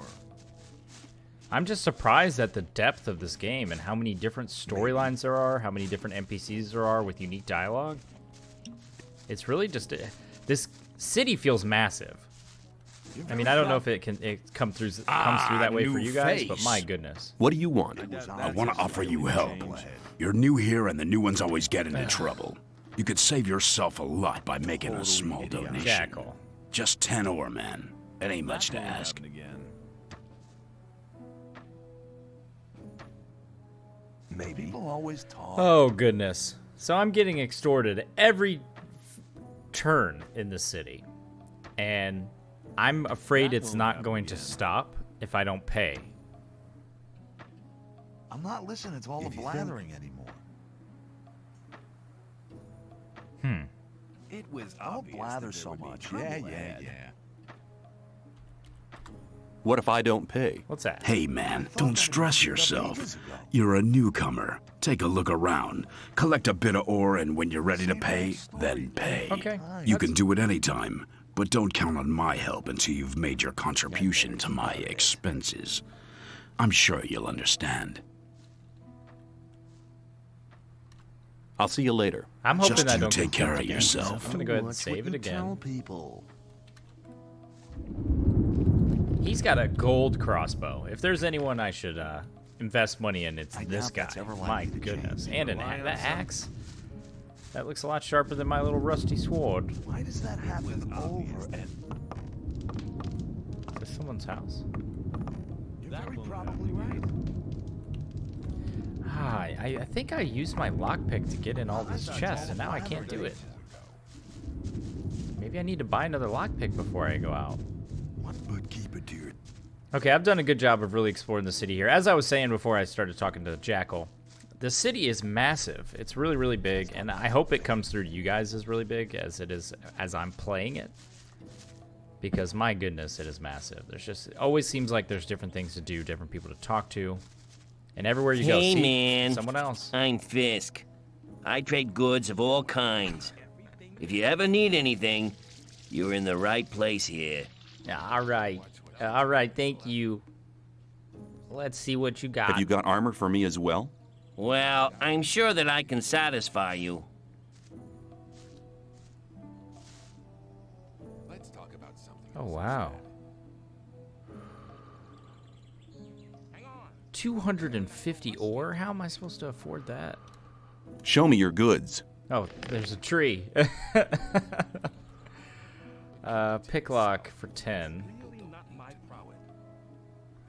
I'm just surprised at the depth of this game and how many different storylines there are, how many different NPCs there are with unique dialogue. It's really just... this city feels massive. I mean, I don't know if it comes through that way for you guys, but my goodness. What do you want? I want to offer you help. You're new here, and the new ones always get into trouble. You could save yourself a lot by making a small donation. Jackal. Just 10 ore, man. It ain't much to ask. Maybe. People always talk. Oh, goodness. So I'm getting extorted every turn in the city. And I'm afraid it's not going to stop if I don't pay. I'm not listening to all the blathering anymore. It was Don't blather so much. Yeah. What if I don't pay? What's that? Hey, man, don't stress yourself. You're a newcomer. Take a look around. Collect a bit of ore, and when you're ready to pay, then pay. Okay. You can do it anytime, but don't count on my help until you've made your contribution to my expenses. I'm sure you'll understand. I'll see you later. I'm hoping Just I you don't take get care killed of again. yourself. I'm gonna go ahead and save it again. People. He's got a gold crossbow. If there's anyone I should invest money in, it's this guy. My goodness. And an axe. That looks a lot sharper than my little rusty sword. Why does that happen over and... Is this someone's house? You're very probably right. I think I used my lockpick to get in all these chests, and now I can't do it. Maybe I need to buy another lockpick before I go out. Okay, I've done a good job of really exploring the city here. As I was saying before I started talking to Jackal, the city is massive. It's really, really big, and I hope it comes through to you guys as really big as it is as I'm playing it. Because, my goodness, it is massive. It always seems like there's different things to do, different people to talk to. And everywhere you go, Hey, see man. someone else. I'm Fisk. I trade goods of all kinds. If you ever need anything, you're in the right place here. All right. All right, thank you. Let's see what you got. Have you got armor for me as well? Well, I'm sure that I can satisfy you. Let's talk about something. Oh, wow. 250 ore? How am I supposed to afford that? Show me your goods. Oh, there's a tree. Pick lock for 10.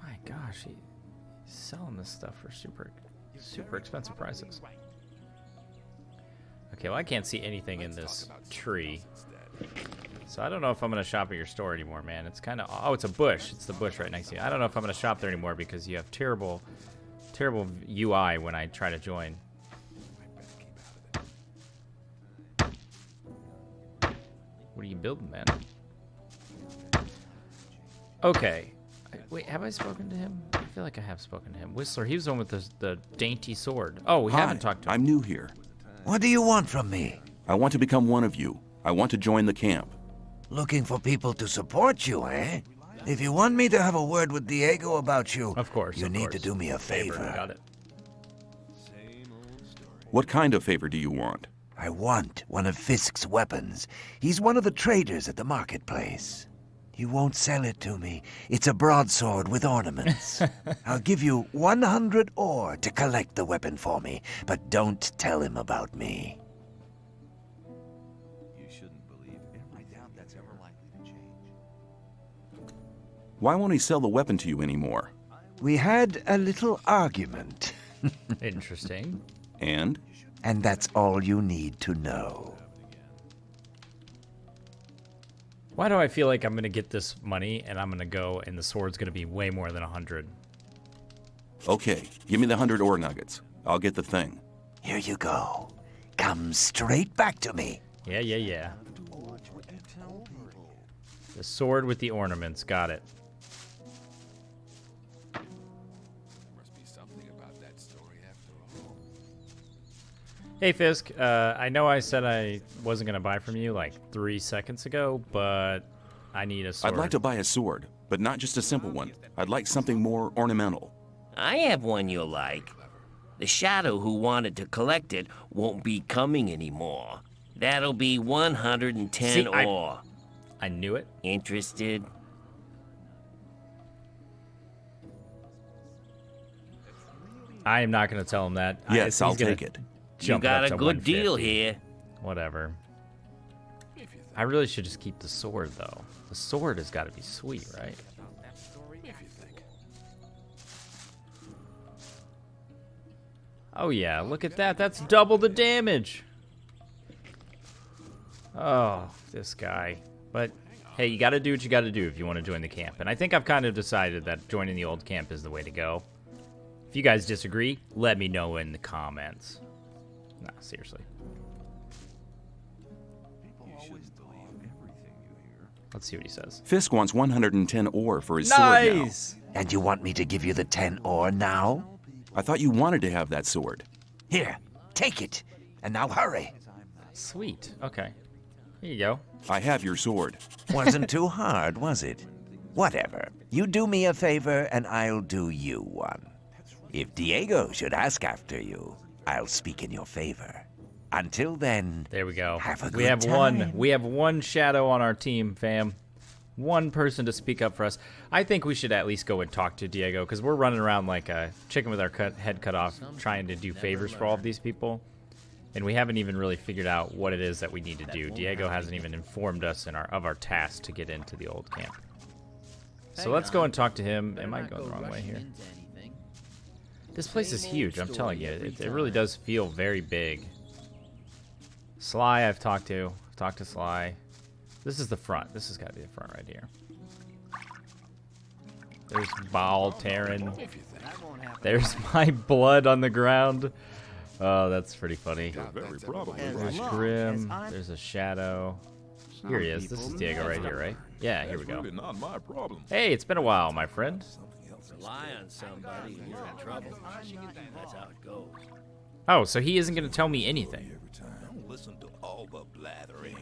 My gosh, he's selling this stuff for super expensive prices. Okay, well, I can't see anything in this tree. So I don't know if I'm going to shop at your store anymore, man. It's kind of... Oh, it's a bush. It's the bush right next to you. I don't know if I'm going to shop there anymore because you have terrible UI when I try to join. What are you building, man? Okay. Wait, have I spoken to him? I feel like I have spoken to him. Whistler, he was the one with the dainty sword. Oh, we haven't talked to him. I'm new here. What do you want from me? I want to become one of you. I want to join the camp. Looking for people to support you, eh? If you want me to have a word with Diego about you, of course, you need to do me a favor. Got it. What kind of favor do you want? I want one of Fisk's weapons. He's one of the traders at the marketplace. You won't sell it to me. It's a broadsword with ornaments. I'll give you 100 ore to collect the weapon for me, but don't tell him about me. Why won't he sell the weapon to you anymore? We had a little argument. Interesting. And? And that's all you need to know. Why do I feel like I'm going to get this money and I'm going to go and the sword's going to be way more than 100? Okay, give me the 100 ore nuggets. I'll get the thing. Here you go. Come straight back to me. Yeah. The sword with the ornaments. Got it. Hey Fisk, I know I said I wasn't going to buy from you like 3 seconds ago, but I need a sword. I'd like to buy a sword, but not just a simple one. I'd like something more ornamental. I have one you'll like. The Shadow who wanted to collect it won't be coming anymore. That'll be 110 ore. I knew it. Interested? I am not going to tell him that. Yes, I'll take it. You got a good deal here. Whatever. I really should just keep the sword, though. The sword has got to be sweet, right? Oh, yeah. Look at that. That's double the damage. Oh, this guy. But, hey, you got to do what you got to do if you want to join the camp. And I think I've kind of decided that joining the old camp is the way to go. If you guys disagree, let me know in the comments. No, seriously. Let's see what he says. Fisk wants 110 ore for his sword now. And you want me to give you the 10 ore now? I thought you wanted to have that sword. Here, take it. And now hurry. Sweet. Okay. Here you go. I have your sword. Wasn't too hard, was it? Whatever. You do me a favor and I'll do you one. If Diego should ask after you, I'll speak in your favor. Until then, there we go. Have a we good have time. We have one shadow on our team, fam. One person to speak up for us. I think we should at least go and talk to Diego because we're running around like a chicken with our head cut off, trying to do favors for all of these people, and we haven't even really figured out what it is that we need to do. Diego hasn't even informed us of our task to get into the old camp. So let's go and talk to him. Am I going the wrong way here? This place is huge, I'm telling you. It really does feel very big. Sly, I've talked to. I've talked to Sly. This is the front. This has got to be the front right here. There's Baal Terran. There's my blood on the ground. Oh, that's pretty funny. There's Grim. There's a Shadow. Here he is. This is Diego right here, right? Yeah, here we go. Hey, it's been a while, my friend. Rely on somebody and you're in trouble. That's how it goes. Oh, so he isn't going to tell me anything. Don't listen to all the blathering.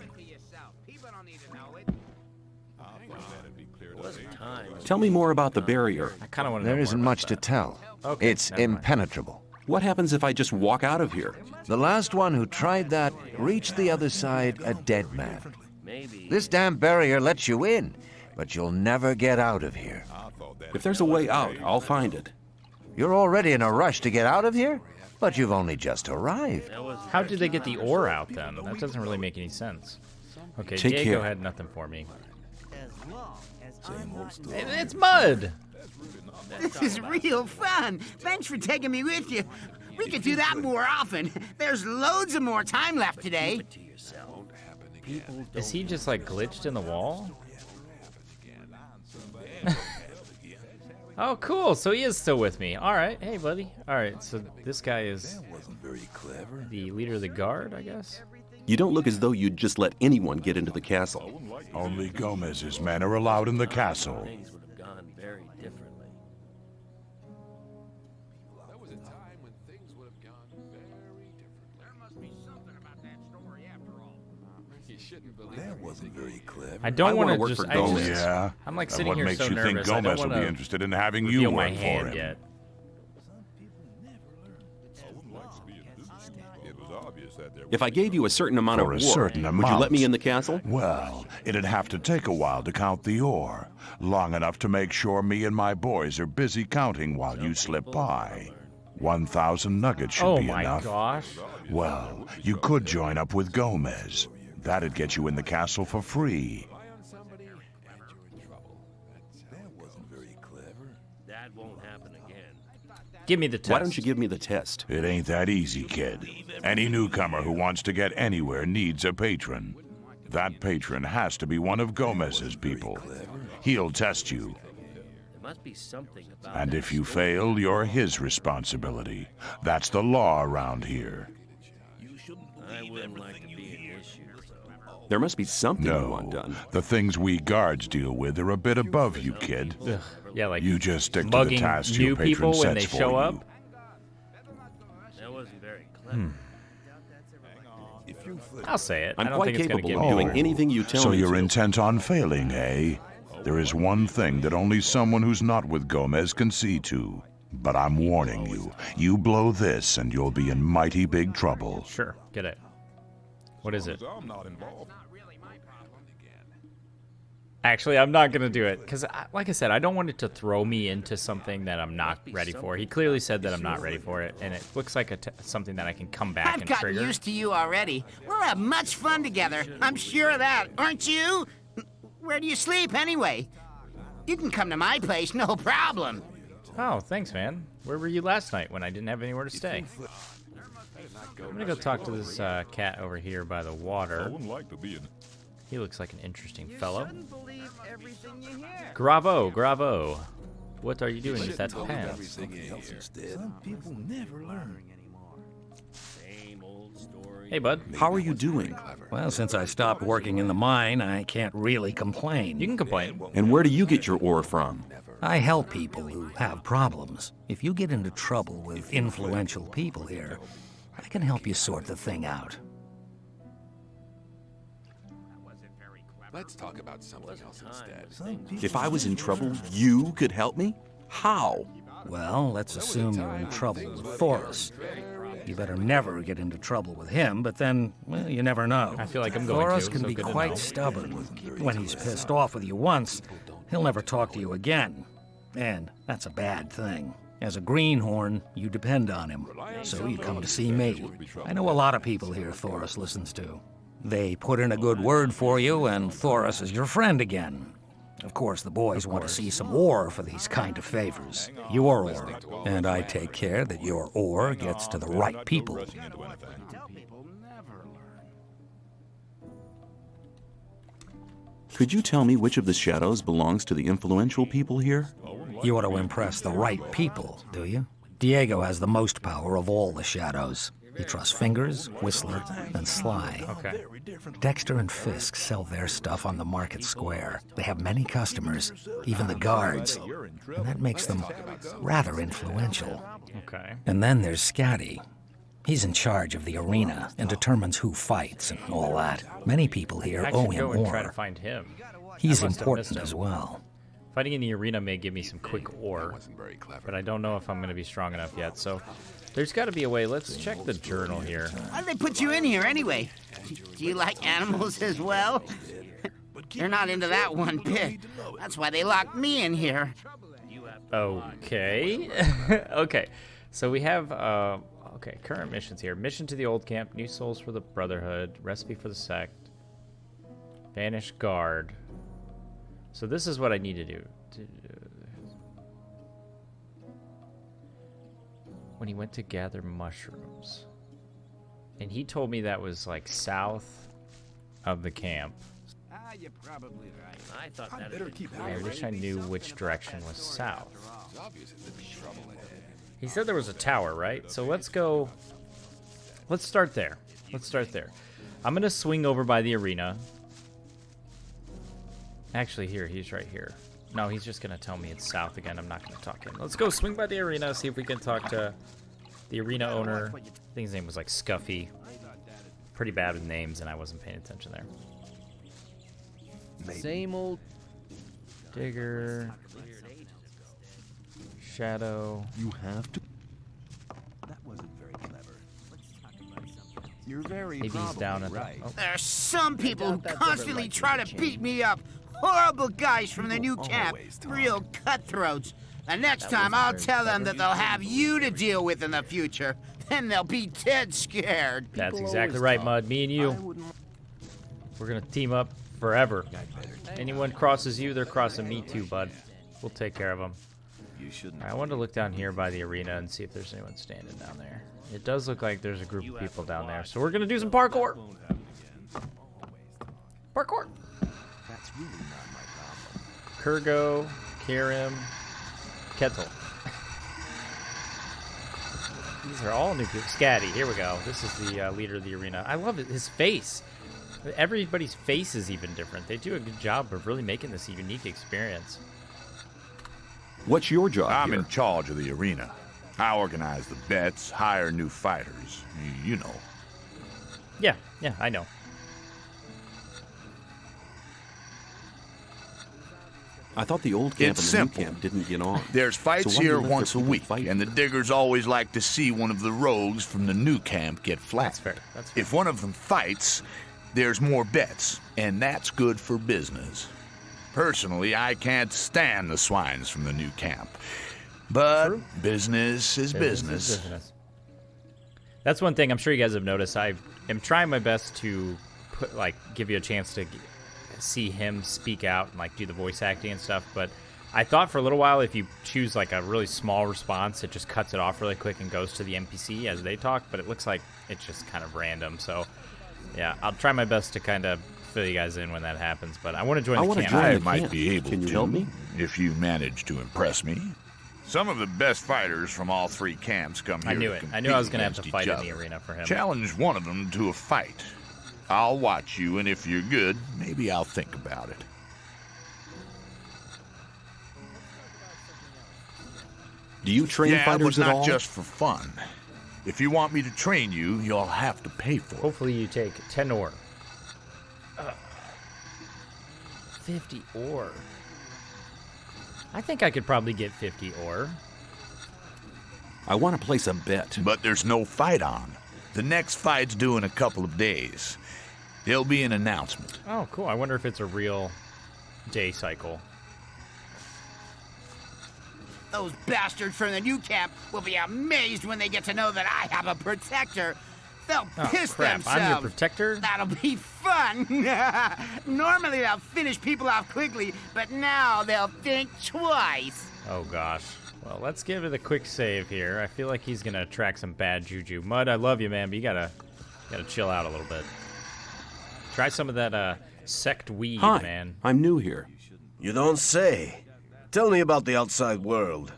Tell me more about the barrier. I kind of want to know There isn't more much about to that. tell. Okay, It's never mind. impenetrable. What happens if I just walk out of here? The last one who tried that reached the other side a dead man. Maybe. This damn barrier lets you in, but you'll never get out of here. If there's a way out, I'll find it. You're already in a rush to get out of here? But you've only just arrived. How did they get the ore out then? That doesn't really make any sense. Okay, Take Diego care. had nothing for me. It's mud! This is real fun. Thanks for taking me with you. We could do that more often. There's loads of more time left today. Is he just like glitched in the wall? Oh, cool. So he is still with me. All right. Hey, buddy. All right. So this guy is the leader of the guard, I guess. You don't look as though you'd just let anyone get into the castle. Only Gomez's men are allowed in the castle. Things would have gone very differently. There was a time when things would have gone very differently. There must be something about that story after all. You shouldn't believe that wasn't very clever. I don't want to work just. for I Gomez. just Yeah. I'm like And sitting what here makes so you nervous. think I don't Gomez will want be to interested in having reveal you my work for hand him? yet. If I gave you a certain amount For of a ore, certain would you let me in the castle? Well, it'd have to take a while to count the ore. Long enough to make sure me and my boys are busy counting while you slip by. 1,000 nuggets should be enough. Oh my gosh. Well, you could join up with Gomez. That'd get you in the castle for free. That won't happen again. Give me the test. Why don't you give me the test? It ain't that easy, kid. Any newcomer who wants to get anywhere needs a patron. That patron has to be one of Gomez's people. He'll test you. There must be something about And that if you story. fail, you're his responsibility. That's the law around here. I wouldn't like to be an issue, so. There must be something you No, want done. the things we guards deal with are a bit above you, kid. Ugh. Yeah, like You just stick to the mugging tasks new your patron people when sets they for show you. up. That wasn't very clever. I'll say it. I'm I don't quite think it's capable gonna of get doing me. anything you tell So me you're to. intent on failing, eh? There is one thing that only someone who's not with Gomez can see to. But I'm warning you, you blow this and you'll be in mighty big trouble. Sure, get it. What is it? Actually, I'm not gonna do it because, like I said, I don't want it to throw me into something that I'm not ready for. He clearly said that I'm not ready for it, and it looks like something that I can come back I've and gotten trigger. used to you already. We'll have much fun together. I'm sure of that, aren't you? Where do you sleep anyway? You can come to my place, no problem. Oh, thanks, man. Where were you last night when I didn't have anywhere to stay? I'm gonna go talk to this cat over here by the water. He looks like an interesting fellow. Gravo, Gravo. What are you doing with that pen? Some people never learn. Same old story. Hey, bud. How are you doing? Well, since I stopped working in the mine, I can't really complain. You can complain. And where do you get your ore from? I help people who have problems. If you get into trouble with influential people here, I can help you sort the thing out. Let's talk about something else instead. If I was in trouble, you could help me? How? Well, let's assume you're in trouble with Thoris. You better never get into trouble with him, but then, well, you never know. I feel like I'm going Thoris to, can so be good to know. quite stubborn. When he's pissed off with you once, he'll never talk to you again. And that's a bad thing. As a greenhorn, you depend on him. So you come to see me. I know a lot of people here Thoris listens to. They put in a good word for you, and Thoris is your friend again. Of course, the boys want to see some ore for these kind of favors. Your ore. And I take care that your ore gets to the right people. Could you tell me which of the shadows belongs to the influential people here? You want to impress the right people, do you? Diego has the most power of all the shadows. He trusts Fingers, Whistler, and Sly. Okay. Dexter and Fisk sell their stuff on the market square. They have many customers, even the guards. And that makes them rather influential. Okay. And then there's Scatty. He's in charge of the arena and determines who fights and all that. Many people here I owe should him go and try to ore. find him. He's I must have missed important him. as well. Fighting in the arena may give me some quick ore, but I don't know if I'm going to be strong enough yet, so there's got to be a way. Let's check the journal here. Why did they put you in here anyway? Do you like animals as well? They're not into that one bit. That's why they locked me in here. Okay. Okay. So we have, okay, current missions here. Mission to the old camp, new souls for the Brotherhood, recipe for the sect, banish guard. So this is what I need to do. When he went to gather mushrooms. And he told me that was like south of the camp. You're probably right. I thought that. I wish I knew which direction was south. He said there was a tower, right? So let's go. Let's start there. Let's start there. I'm gonna swing over by the arena. Actually, here, he's right here. No, he's just gonna tell me it's south again. I'm not gonna talk to him. Let's go swing by the arena, see if we can talk to the arena owner. I think his name was like Scuffy. Pretty bad with names, and I wasn't paying attention there. Same old Digger. Shadow. You have to. That wasn't very clever. You're very Maybe he's down at right. the, oh. There's some people who constantly try to beat me up. Horrible guys from the new camp. Real cutthroats. And next time I'll tell them that they'll have you to deal with in the future. Then they'll be dead scared. That's exactly right, Mud. Me and you. We're gonna team up forever. Anyone crosses you, they're crossing me too, bud. We'll take care of them. I wanted to look down here by the arena and see if there's anyone standing down there. It does look like there's a group of people down there, so we're gonna do some parkour. Parkour. That's really not my problem. Kurgo, Karim, Kettle. These are all new people. Scatty, here we go. This is the leader of the arena. I love it. His face. Everybody's face is even different. They do a good job of really making this a unique experience. What's your job I'm here? in charge of the arena. I organize the bets, hire new fighters. You know. Yeah, I know. I thought the old camp It's and the simple. new camp didn't get on. There's fights So why do you here let once the a people week, fight? and the diggers always like to see one of the rogues from the new camp get flat. That's fair. That's fair. If one of them fights, there's more bets, and that's good for business. Personally, I can't stand the swines from the new camp. But True. business is business. That's one thing I'm sure you guys have noticed. I am trying my best to give you a chance to see him speak out and do the voice acting and stuff, but I thought for a little while if you choose a really small response, it just cuts it off really quick and goes to the NPC as they talk, but it looks like it's just kind of random. So yeah, I'll try my best to kind of fill you guys in when that happens, but I want to join the camp. I might be able Can you to, help me? if you manage to impress me. Some of the best fighters from all three camps come here. I knew to it. I compete knew I was going to have to against fight each in the other. arena for him. Challenge one of them to a fight. I'll watch you, and if you're good, maybe I'll think about it. Do you train fighters but at not all? just for fun. If you want me to train you, you'll have to pay for it. Hopefully you take 10 ore. 50 ore. I think I could probably get 50 ore. I want to place a bet. But there's no fight on. The next fight's due in a couple of days. There'll be an announcement. Oh, cool. I wonder if it's a real day cycle. Those bastards from the new camp will be amazed when they get to know that I have a protector. They'll Oh, piss crap. themselves. I'm your protector? That'll be fun. Normally they'll finish people off quickly, but now they'll think twice. Oh, gosh. Well, let's give it a quick save here. I feel like he's going to attract some bad juju. Mud, I love you, man, but you gotta chill out a little bit. Try some of that sect weed, Hi, man. I'm new here. You don't say. Tell me about the outside world.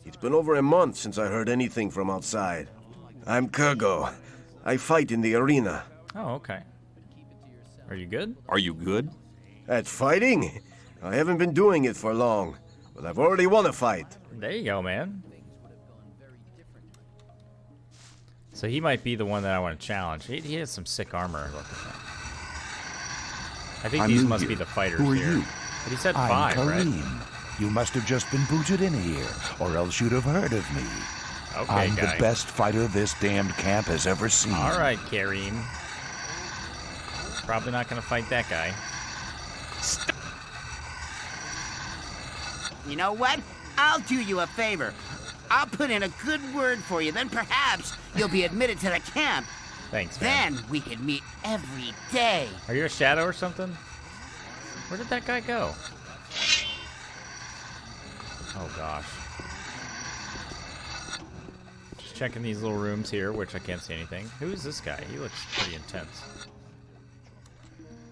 It's been over a month since I heard anything from outside. I'm Kurgo. I fight in the arena. Oh, okay. Are you good? Are you good? At fighting? I haven't been doing it for long, but I've already won a fight. There you go, man. So he might be the one that I want to challenge. He has some sick armor. Look at that. I think I'm these new must here. be the fighters Who are here. you? But he said I'm 5, right? Kareem. You must have just been booted in here, or else you'd have heard of me. Okay, I'm guy. the best fighter this damned camp has ever seen. All right, Kareem. Probably not going to fight that guy. You know what? I'll do you a favor. I'll put in a good word for you, then perhaps you'll be admitted to the camp. Thanks, man. Then we can meet every day. Are you a shadow or something? Where did that guy go? Oh, gosh. Just checking these little rooms here, which I can't see anything. Who is this guy? He looks pretty intense.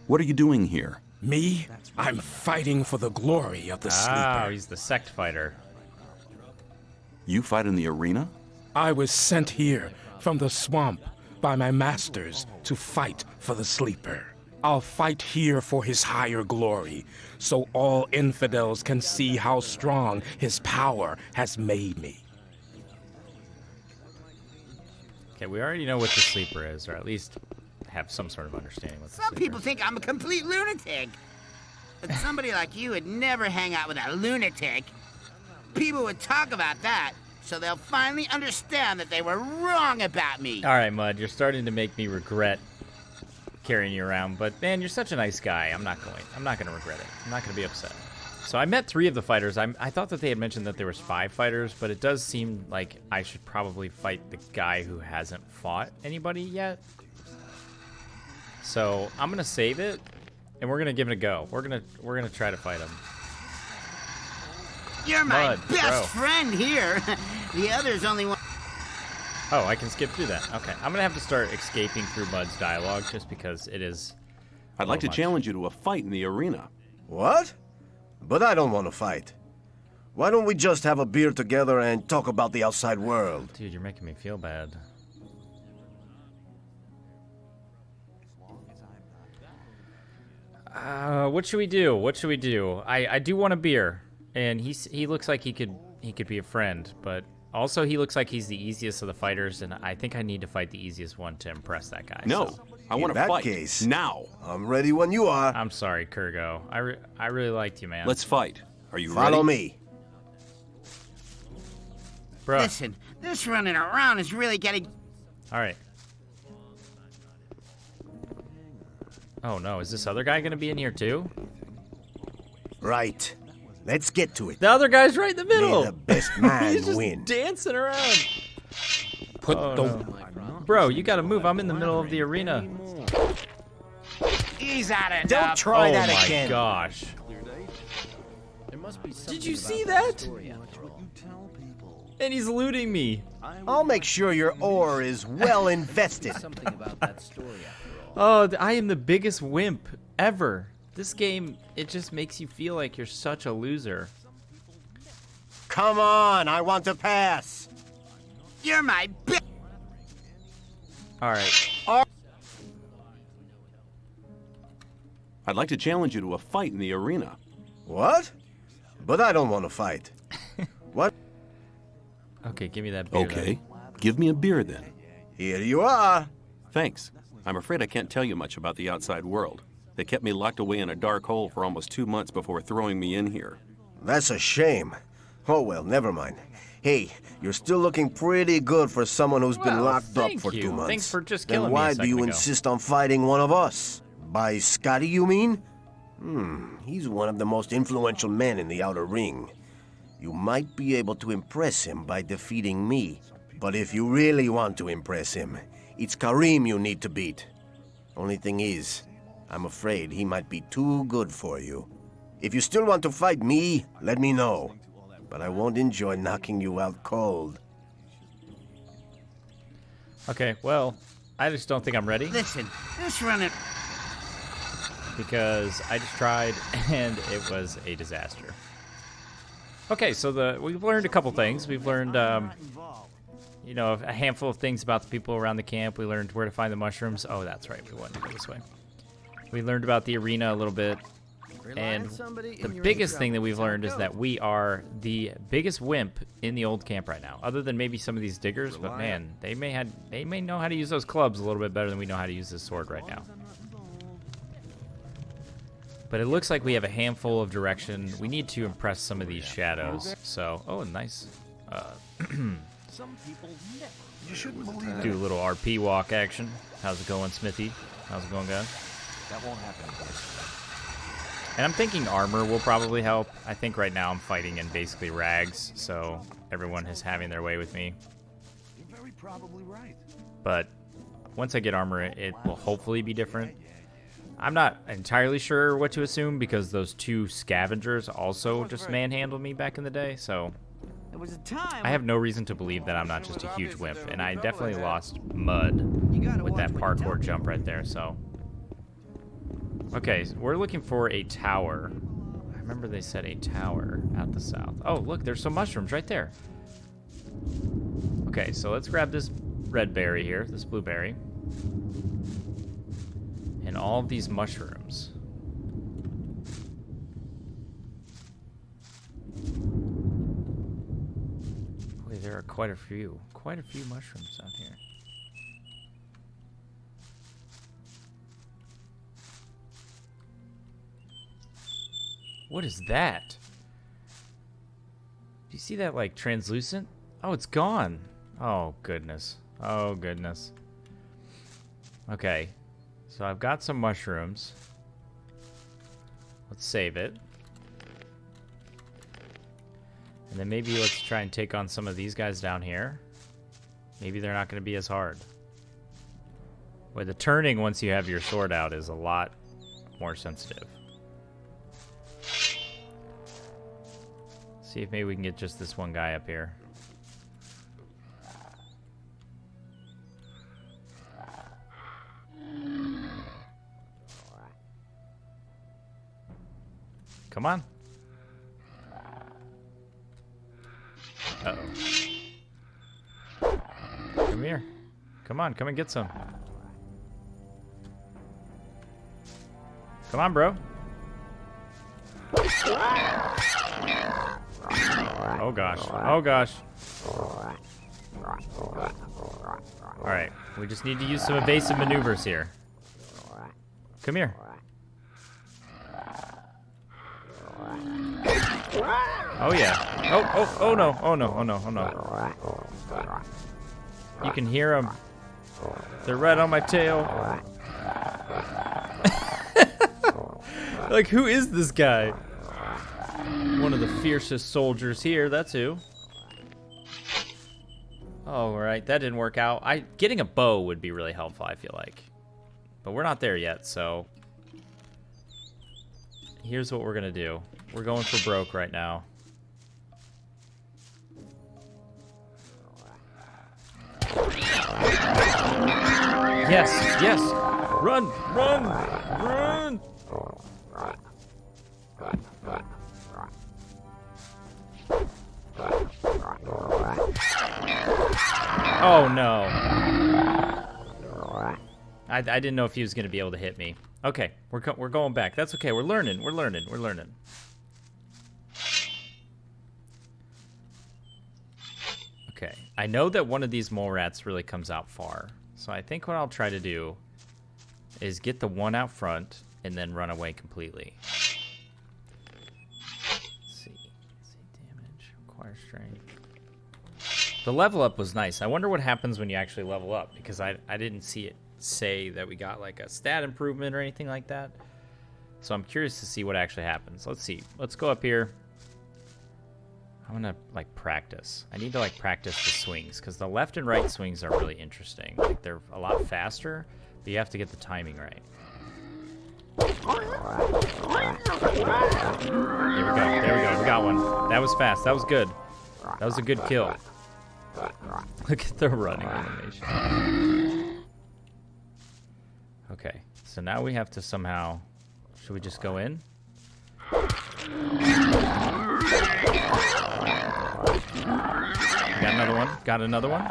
What are you doing here? Me? I'm fighting for the glory of the Ah, sleeper. he's the sect fighter. You fight in the arena? I was sent here from the swamp by my masters to fight for the sleeper. I'll fight here for his higher glory, so all infidels can see how strong his power has made me. Okay, we already know what the sleeper is, or at least have some sort of understanding what the Some sleeper people think I'm a complete lunatic. But somebody like you would never hang out with a lunatic. People would talk about that, so they'll finally understand that they were wrong about me. All right, Mud, you're starting to make me regret carrying you around, but man, you're such a nice guy. I'm not gonna regret it. I'm not gonna be upset. So I met 3 of the fighters. I thought that they had mentioned that there was 5 fighters, but it does seem like I should probably fight the guy who hasn't fought anybody yet. So I'm gonna save it, and we're gonna give it a go. We're gonna try to fight him. You're my Mud, best bro. friend here. The others only want... Oh, I can skip through that. Okay, I'm gonna have to start escaping through Mud's dialogue just because it is. I'd like to challenge you to a fight in the arena. What? But I don't want to fight. Why don't we just have a beer together and talk about the outside world? Dude, you're making me feel bad. What should we do? What should we do? I do want a beer, and he looks like he could be a friend, but also he looks like he's the easiest of the fighters, and I think I need to fight the easiest one to impress that guy. No, so. I want to fight. Case, now. I'm ready when you are. I'm sorry, Kurgo. I really liked you, man. Let's fight. Are you Follow ready? me. Bro. Listen, this running around is really getting... All right. Oh no, is this other guy gonna be in here too? Right. Let's get to it. The other guy's right in the middle. May the best man He's just win. dancing around. Put Bro, you gotta move. I'm in the middle of the arena. He's at it. Don't try that again. Oh my gosh. Did you see that? And he's looting me. I'll make sure your ore is well invested. Something about that story after all. Oh, I am the biggest wimp ever. This game, it just makes you feel like you're such a loser. Come on, I want to pass. You're my... All right. I'd like to challenge you to a fight in the arena. What? But I don't want to fight. What? Okay, give me that beer. Okay, give me a beer then. Here you are. Thanks. I'm afraid I can't tell you much about the outside world. They kept me locked away in a dark hole for almost 2 months before throwing me in here. That's a shame. Oh well, never mind. Hey, you're still looking pretty good for someone who's been locked up for 2 months. Thanks for just Then killing me a why do second you ago. insist on fighting one of us? By Scotty, you mean? He's one of the most influential men in the outer ring. You might be able to impress him by defeating me. But if you really want to impress him, it's Karim you need to beat. Only thing is, I'm afraid he might be too good for you. If you still want to fight me, let me know. But I won't enjoy knocking you out cold. Okay, well, I just don't think I'm ready. Listen, this running... Because I just tried, and it was a disaster. Okay, so we've learned a couple things. We've learned, you know, a handful of things about the people around the camp. We learned where to find the mushrooms. Oh, that's right. We wanted to go this way. We learned about the arena a little bit. And the biggest thing that we've learned is that we are the biggest wimp in the old camp right now. Other than maybe some of these diggers, but man, they may know how to use those clubs a little bit better than we know how to use this sword right now. But it looks like we have a handful of direction. We need to impress some of these shadows. So, oh, nice. You shouldn't believe Do a little RP walk action. How's it going, Smithy? How's it going, guys? That won't happen again. And I'm thinking armor will probably help. I think right now I'm fighting in basically rags, so everyone is having their way with me. You're very probably right. But once I get armor, it will hopefully be different. I'm not entirely sure what to assume because those two scavengers also just manhandled me back in the day, so There was a time I have no reason to believe that I'm not just a huge wimp, and I definitely lost mud with that parkour jump right there, so. Okay, so we're looking for a tower. I remember they said a tower out the south. Oh, look, there's some mushrooms right there. Okay, so let's grab this red berry here, this blueberry. And all of these mushrooms. Okay, there are quite a few mushrooms out here. What is that? Do you see that, like, translucent? Oh, it's gone. Oh, goodness. Oh, goodness. Okay. So I've got some mushrooms. Let's save it. And then maybe let's try and take on some of these guys down here. Maybe they're not going to be as hard. Boy, the turning once you have your sword out is a lot more sensitive. See if maybe we can get just this one guy up here. Come on. Uh-oh. Come here. Come on, come and get some. Come on, bro. Oh gosh. Oh gosh. Alright, we just need to use some evasive maneuvers here. Come here. Oh yeah. Oh no. Oh no. Oh no. Oh no. You can hear them. They're right on my tail. Like, who is this guy? One of the fiercest soldiers here, that's who. Oh, right, that didn't work out. Getting a bow would be really helpful, I feel like. But we're not there yet, so here's what we're gonna do. We're going for broke right now. Yes, yes. Run, run, run. Oh no. I didn't know if he was going to be able to hit me. Okay, we're going back. That's okay. We're learning. We're learning. We're learning. Okay. I know that one of these mole rats really comes out far. So I think what I'll try to do is get the one out front and then run away completely. Let's see. Damage. Acquire strength. The level up was nice. I wonder what happens when you actually level up, because I didn't see it say that we got like a stat improvement or anything like that. So I'm curious to see what actually happens. Let's see. Let's go up here. I'm gonna like practice. I need to like practice the swings, because the left and right swings are really interesting. Like, they're a lot faster, but you have to get the timing right. There we go. There we go. We got one. That was fast. That was good. That was a good kill. Look at the running animation. Okay, so now we have to somehow... Should we just go in? Got another one. Got another one.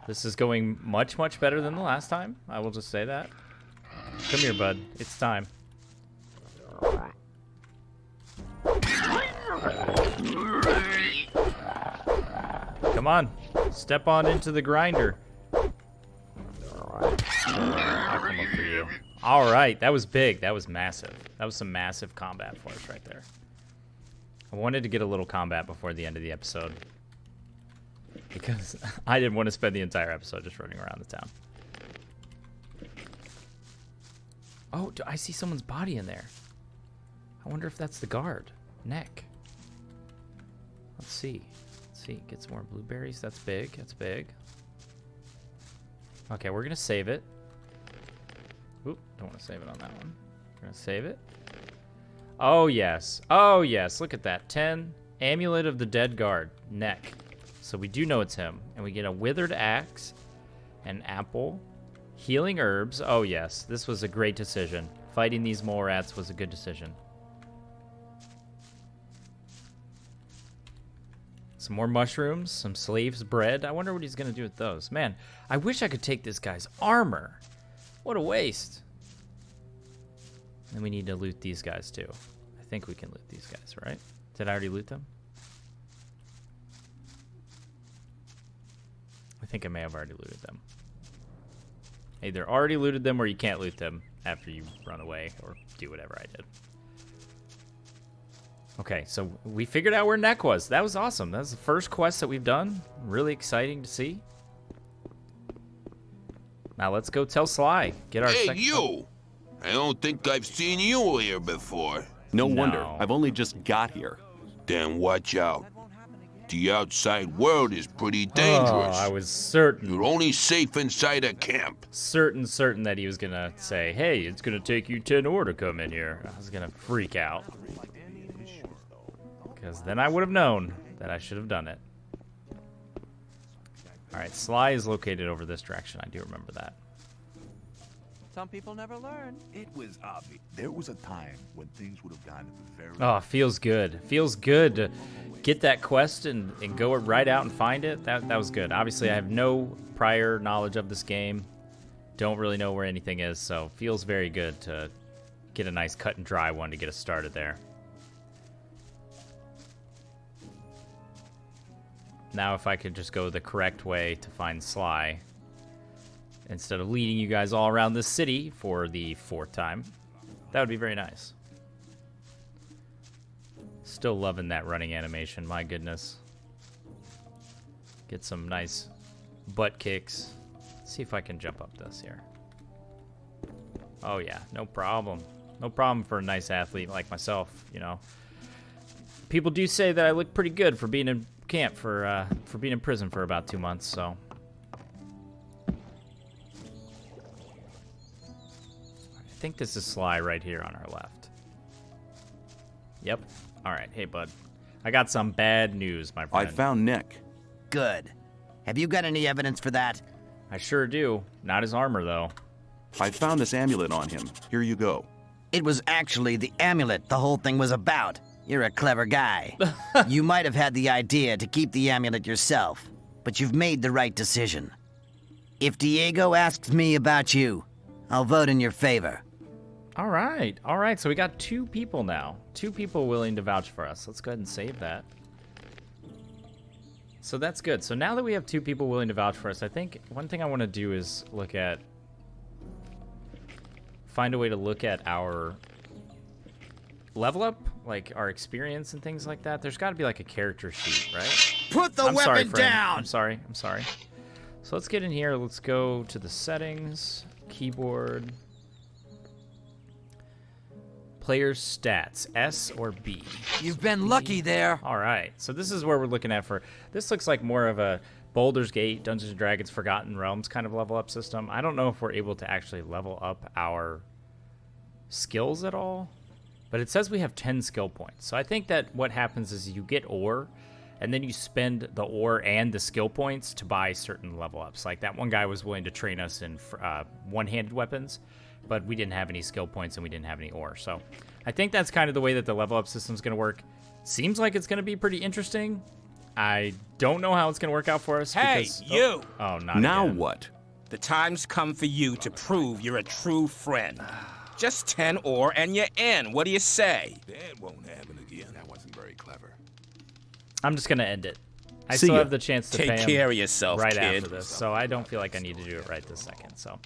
This is going much, much better than the last time. I will just say that. Come here, bud. It's time. Come on. Step on into the grinder. I'll come up for you. All right. That was big. That was massive. That was some massive combat for us right there. I wanted to get a little combat before the end of the episode. because I didn't want to spend the entire episode just running around the town. Oh, I see someone's body in there. I wonder if that's the guard. Neck. Let's see. Get some more blueberries. That's big. Okay, we're gonna save it. Oop, don't want to save it on that one. We're gonna save it. Oh yes. Look at that. 10. Amulet of the Dead Guard. Neck. So we do know it's him. And we get a withered axe, an apple, healing herbs. Oh yes, this was a great decision. Fighting these mole rats was a good decision. Some more mushrooms, some slaves' bread. I wonder what he's gonna do with those. Man, I wish I could take this guy's armor. What a waste. And we need to loot these guys too. I think we can loot these guys, right? Did I already loot them? I think I may have already looted them. Either already looted them or you can't loot them after you run away or do whatever I did. Okay, so we figured out where Neck was. That was awesome. That was the first quest that we've done. Really exciting to see. Now let's go tell Sly. Get our Hey, you! I don't think I've seen you here before. No wonder. I've only just got here. Then watch out. The outside world is pretty dangerous. Oh, I was certain. You're only safe inside a camp. Certain that he was gonna say, hey, it's gonna take you 10 ore to come in here. I was gonna freak out. Because then I would have known that I should have done it. Alright, Sly is located over this direction. I do remember that. Some people never learn. It was obvious. There was a time when things would have gone very... Oh, feels good. Feels good to get that quest and go right out and find it. That was good. Obviously, I have no prior knowledge of this game. Don't really know where anything is, so feels very good to get a nice cut and dry one to get us started there. Now if I could just go the correct way to find Sly, instead of leading you guys all around this city for the 4th time, that would be very nice. Still loving that running animation, my goodness. Get some nice butt kicks. Let's see if I can jump up this here. Oh yeah, no problem. No problem for a nice athlete like myself, you know. People do say that I look pretty good for being in camp, for being in prison for about 2 months, so. I think this is Sly right here on our left. Yep. Alright, hey bud. I got some bad news, my friend. I found Nick. Good. Have you got any evidence for that? I sure do. Not his armor, though. I found this amulet on him. Here you go. It was actually the amulet the whole thing was about. You're a clever guy. You might have had the idea to keep the amulet yourself, but you've made the right decision. If Diego asks me about you, I'll vote in your favor. All right. So we got 2 people now. 2 people willing to vouch for us. Let's go ahead and save that. So that's good. So now that we have 2 people willing to vouch for us, I think one thing I want to do is find a way to look at our level up, like our experience and things like that. There's got to be like a character sheet, right? Put the weapon down! I'm sorry. So let's get in here. Let's go to the settings, keyboard, player's stats, S or B. You've been lucky there. All right, so this is where we're looking at this looks like more of a Baldur's Gate, Dungeons & Dragons, Forgotten Realms kind of level up system. I don't know if we're able to actually level up our skills at all, but it says we have 10 skill points. So I think that what happens is you get ore, and then you spend the ore and the skill points to buy certain level ups. Like that one guy was willing to train us in one-handed weapons, but we didn't have any skill points and we didn't have any ore. So I think that's kind of the way that the level up system is going to work. Seems like it's going to be pretty interesting. I don't know how it's going to work out for us. Hey, because, you! Oh, not now again. What? The time's come for you to prove you're a true friend. Just 10 ore and you're in. What do you say? That won't happen again. That wasn't very clever. I'm just going to end it. I See still ya. have the chance to Take pay him care of yourself, right kid. after this, so I don't feel like I need to do it right this second. So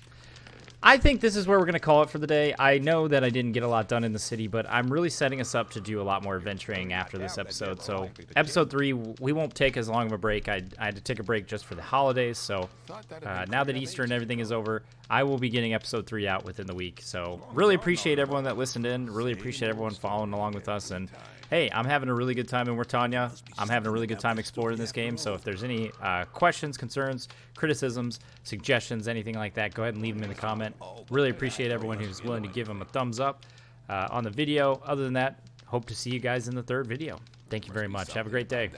I think this is where we're going to call it for the day. I know that I didn't get a lot done in the city, but I'm really setting us up to do a lot more adventuring after this episode. So episode 3, we won't take as long of a break. I had to take a break just for the holidays. So now that Easter and everything is over, I will be getting episode 3 out within the week. So really appreciate everyone that listened in. Really appreciate everyone following along with us. And hey, I'm having a really good time in Wartania. I'm having a really good time exploring this game. So if there's any questions, concerns, criticisms, suggestions, anything like that, go ahead and leave them in the comment. Really appreciate everyone who's willing to give them a thumbs up on the video. Other than that, hope to see you guys in the 3rd video. Thank you very much. Have a great day.